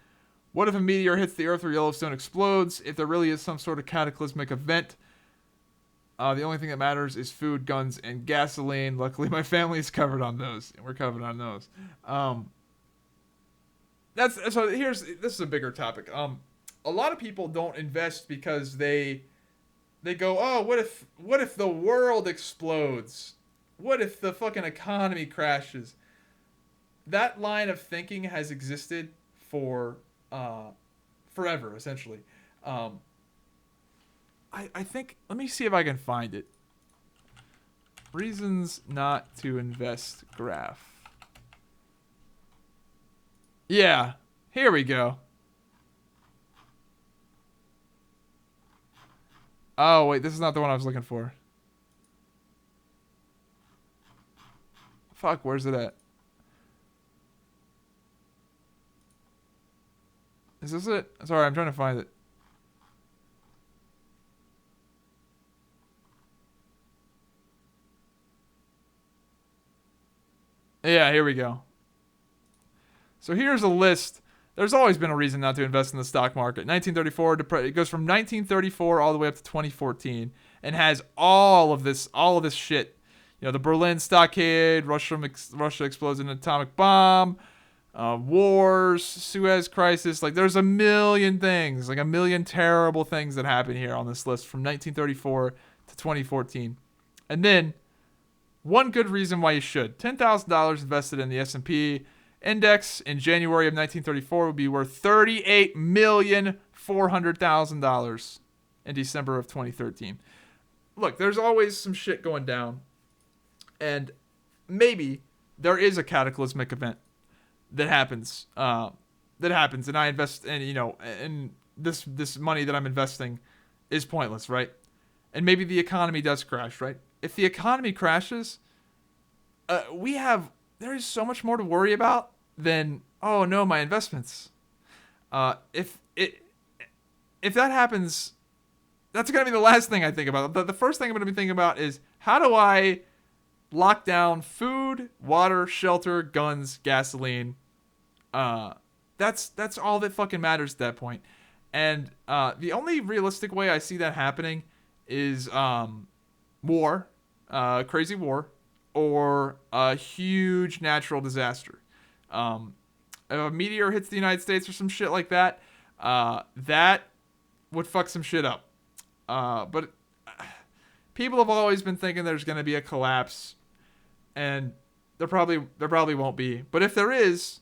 what if a meteor hits the Earth or Yellowstone explodes? If there really is some sort of cataclysmic event, the only thing that matters is food, guns, and gasoline. Luckily, my family is covered on those. We're covered on those. This is a bigger topic. A lot of people don't invest because they go, oh, what if the world explodes? What if the fucking economy crashes? That line of thinking has existed for forever, essentially. I think, let me see if I can find it. Reasons not to invest graph. Yeah, here we go. Oh, wait, this is not the one I was looking for. Fuck, where's it at? Is this it? Sorry, I'm trying to find it. Yeah, here we go. So here's a list. There's always been a reason not to invest in the stock market. 1934, it goes from 1934 all the way up to 2014, and has all of this shit. The Berlin stockade, Russia explodes an atomic bomb, wars, Suez Crisis. Like, there's a million things, like a million terrible things that happen here on this list from 1934 to 2014. And then, one good reason why you should. $10,000 invested in the S&P index in January of 1934 would be worth $38,400,000 in December of 2013. Look, there's always some shit going down. And maybe there is a cataclysmic event that happens. And I invest in, and this money that I'm investing is pointless, right? And maybe the economy does crash, right? If the economy crashes, there is so much more to worry about than, oh no, my investments. If that happens, that's going to be the last thing I think about. The first thing I'm going to be thinking about is, how do I lock down food, water, shelter, guns, gasoline? That's all that fucking matters at that point. And the only realistic way I see that happening is war, crazy war, or a huge natural disaster. If a meteor hits the United States or some shit like that, that would fuck some shit up. But people have always been thinking there's going to be a collapse, and there probably won't be. But if there is,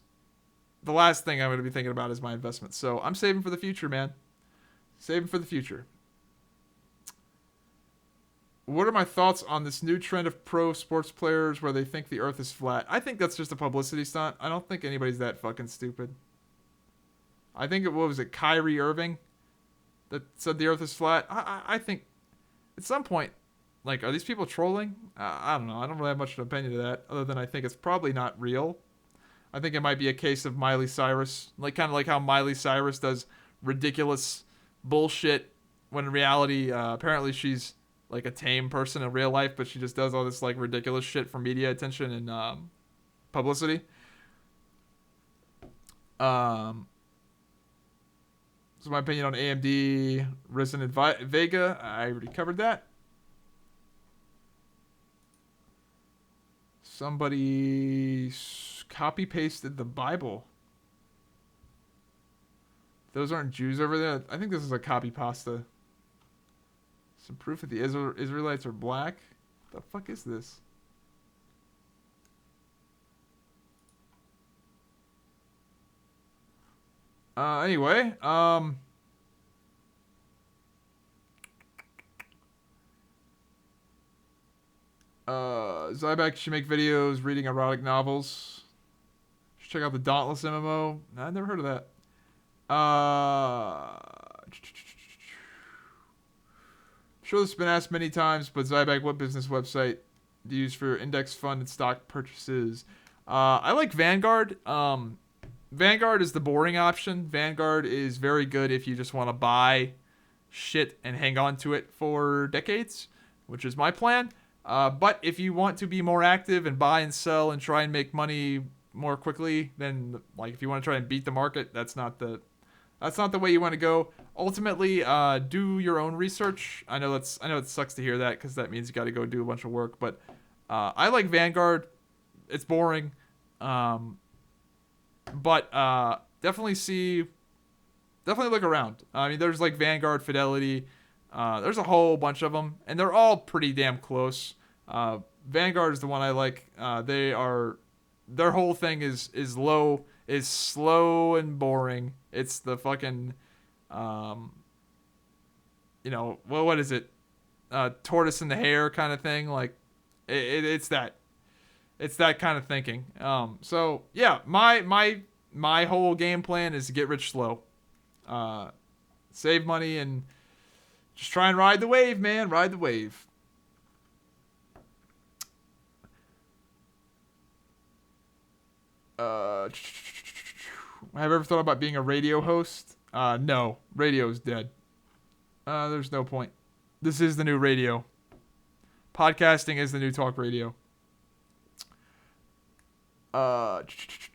the last thing I'm going to be thinking about is my investments. So I'm saving for the future, man. Saving for the future. What are my thoughts on this new trend of pro sports players where they think the earth is flat? I think that's just a publicity stunt. I don't think anybody's that fucking stupid. I think what was it, Kyrie Irving that said the earth is flat? I think at some point, like, are these people trolling? I don't know. I don't really have much of an opinion of that, other than I think it's probably not real. I think it might be a case of Miley Cyrus, like kind of like how Miley Cyrus does ridiculous bullshit when in reality, apparently she's like a tame person in real life, but she just does all this like ridiculous shit for media attention and publicity. So my opinion on AMD Ryzen and Vega, I already covered that. Somebody copy pasted the Bible. Those aren't Jews over there. I think this is a copy pasta. Some proof that the Israelites are black. What the fuck is this? Anyway, Zyback should make videos reading erotic novels. Should check out the Dauntless MMO. Nah, I've never heard of that. I'm sure this has been asked many times, but Zyback, what business website do you use for index fund and stock purchases? I like Vanguard. Vanguard is the boring option. Vanguard is very good if you just want to buy shit and hang on to it for decades, which is my plan. But if you want to be more active and buy and sell and try and make money more quickly, then like if you want to try and beat the market, that's not the way you want to go. Ultimately, do your own research. I know it sucks to hear that because that means you got to go do a bunch of work. But I like Vanguard. It's boring. But definitely look around. I mean, there's like Vanguard, Fidelity. There's a whole bunch of them, and they're all pretty damn close. Vanguard is the one I like. Their whole thing is slow and boring. It's the fucking, what is it? Tortoise and the hare kind of thing. Like, it's that kind of thinking. So yeah, my whole game plan is to get rich slow, save money, and just try and ride the wave, man. Ride the wave. Have I ever thought about being a radio host? No. Radio's dead. There's no point. This is the new radio. Podcasting is the new talk radio. Zyback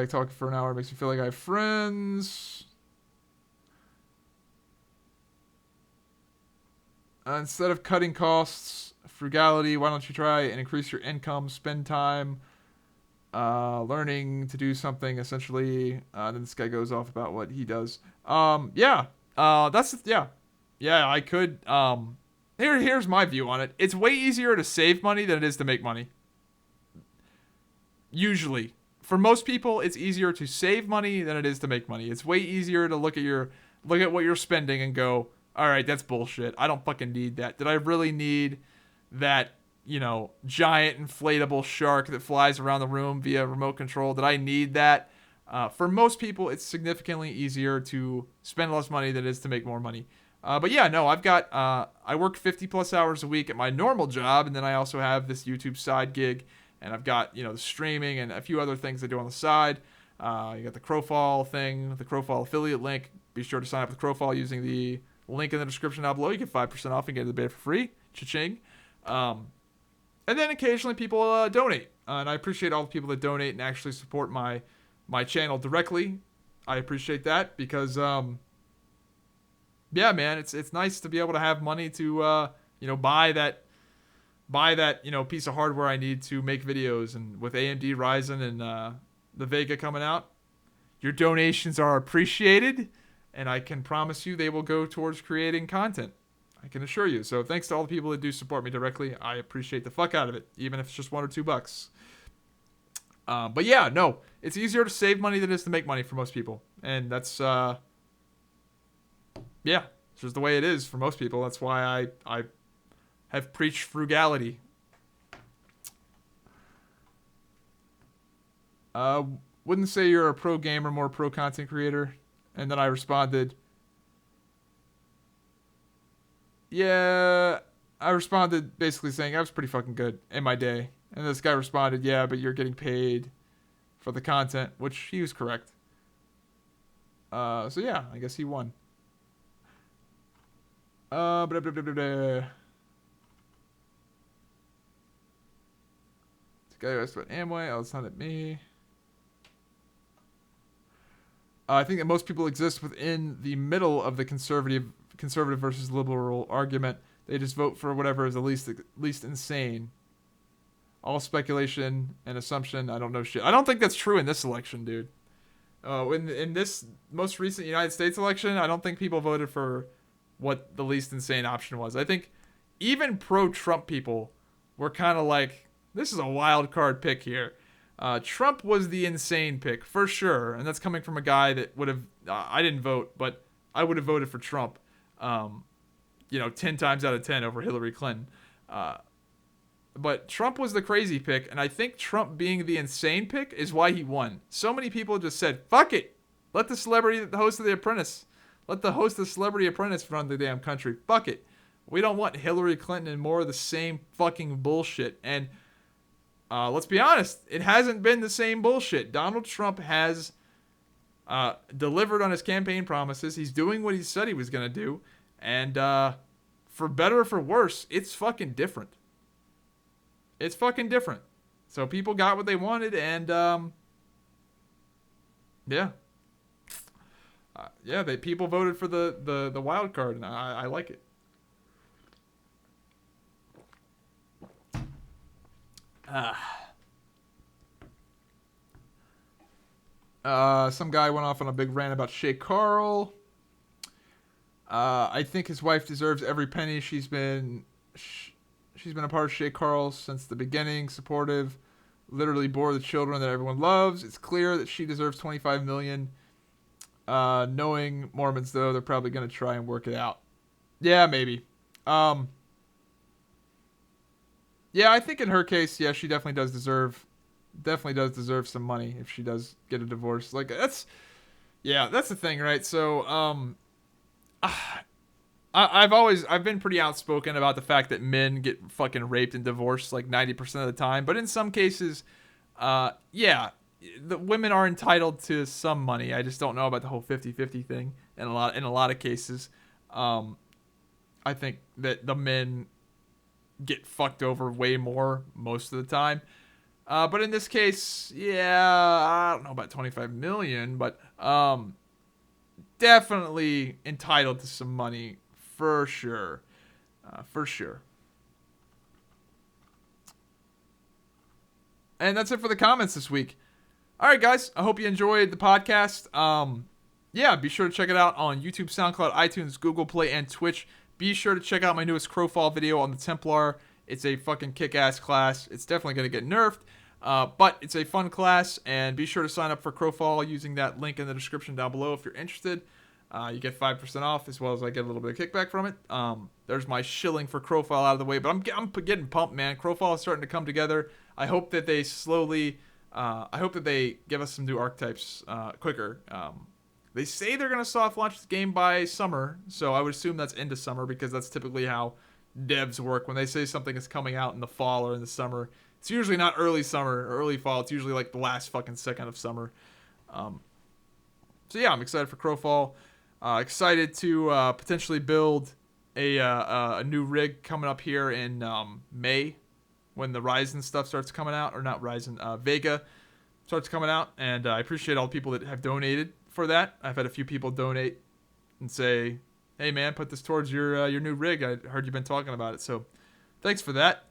talking for an hour makes me feel like I have friends. Instead of cutting costs, frugality. Why don't you try and increase your income, spend time learning to do something essentially. Then this guy goes off about what he does. Yeah. I could. Here's my view on it. It's way easier to save money than it is to make money. Usually, for most people, it's easier to save money than it is to make money. It's way easier to look at what you're spending and go, all right, that's bullshit. I don't fucking need that. Did I really need that, giant inflatable shark that flies around the room via remote control? Did I need that? For most people, it's significantly easier to spend less money than it is to make more money. But yeah, no, I work 50 plus hours a week at my normal job, and then I also have this YouTube side gig, and I've got, the streaming and a few other things I do on the side. You got the Crowfall thing, the Crowfall affiliate link. Be sure to sign up with Crowfall using the link in the description down below. You get 5% off and get the beta for free. Cha-ching. And then occasionally people donate. And I appreciate all the people that donate and actually support my channel directly. I appreciate that because, yeah, man, it's nice to be able to have money to, buy that piece of hardware I need to make videos. And with AMD Ryzen and the Vega coming out, your donations are appreciated. And I can promise you they will go towards creating content. I can assure you. So thanks to all the people that do support me directly. I appreciate the fuck out of it, even if it's just $1 or $2. But yeah, no, it's easier to save money than it is to make money for most people. And that's, yeah, it's just the way it is for most people. That's why I have preached frugality. Wouldn't say you're a pro gamer, more pro content creator. And then I responded, yeah, I responded basically saying I was pretty fucking good in my day. And this guy responded, yeah, but you're getting paid for the content, which he was correct. So yeah, I guess he won. This guy asked about Amway. Oh, it's not at me. I think that most people exist within the middle of the conservative versus liberal argument. They just vote for whatever is the least insane. All speculation and assumption. I don't know shit. I don't think that's true in this election, dude. In this most recent United States election, I don't think people voted for what the least insane option was. I think even pro-Trump people were kind of like, this is a wild card pick here. Trump was the insane pick, for sure. And that's coming from a guy that would have... I didn't vote, but I would have voted for Trump. 10 times out of 10 over Hillary Clinton. But Trump was the crazy pick, and I think Trump being the insane pick is why he won. So many people just said, fuck it. Let the host of The Apprentice. Let the host of Celebrity Apprentice run the damn country. Fuck it. We don't want Hillary Clinton and more of the same fucking bullshit. And... let's be honest, it hasn't been the same bullshit. Donald Trump has delivered on his campaign promises. He's doing what he said he was going to do. And for better or for worse, it's fucking different. It's fucking different. So people got what they wanted, and yeah. People voted for the wild card, and I like it. Some guy went off on a big rant about Shay Carl. I think his wife deserves every penny. She's been a part of Shay Carl since the beginning, supportive, literally bore the children that everyone loves. It's clear that she deserves $25 million. Knowing Mormons, though, they're probably going to try and work it out. Yeah, maybe. Yeah, I think in her case, yeah, she definitely does deserve some money if she does get a divorce. Like that's the thing, right? So, I've been pretty outspoken about the fact that men get fucking raped and divorced like 90% of the time, but in some cases, yeah, the women are entitled to some money. I just don't know about the whole 50-50 thing in a lot of cases. I think that the men get fucked over way more most of the time. But in this case, yeah, I don't know about 25 million, but definitely entitled to some money for sure. For sure. And that's it for the comments this week. All right, guys. I hope you enjoyed the podcast. Yeah, be sure to check it out on YouTube, SoundCloud, iTunes, Google Play, and Twitch. Be sure to check out my newest Crowfall video on the Templar. It's a fucking kick-ass class. It's definitely going to get nerfed, but it's a fun class. And be sure to sign up for Crowfall using that link in the description down below if you're interested. You get 5% off, as well as I get a little bit of kickback from it. There's my shilling for Crowfall out of the way, but I'm getting pumped, man. Crowfall is starting to come together. I hope that they slowly... I hope that they give us some new archetypes quicker. They say they're going to soft launch the game by summer, so I would assume that's into summer because that's typically how devs work. When they say something is coming out in the fall or in the summer, it's usually not early summer or early fall. It's usually like the last fucking second of summer. So yeah, I'm excited for Crowfall. Excited to potentially build a new rig coming up here in May when the Ryzen stuff starts coming out, or not Ryzen, Vega starts coming out. And I appreciate all the people that have donated for that. I've had a few people donate and say, hey man, put this towards your new rig. I heard you've been talking about it. So thanks for that.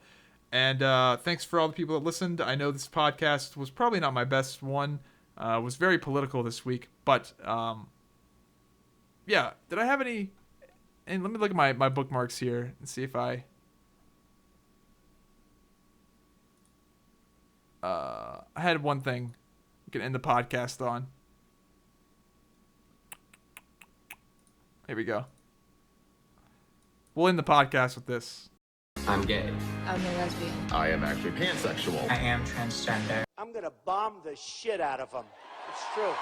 And thanks for all the people that listened. I know this podcast was probably not my best one. It was very political this week, but yeah, did I have any? And let me look at my bookmarks here and see if I had one thing we can end the podcast on. Here we go. We'll end the podcast with this. I'm gay. I'm a lesbian. I am actually pansexual. I am transgender. I'm gonna bomb the shit out of them. It's true.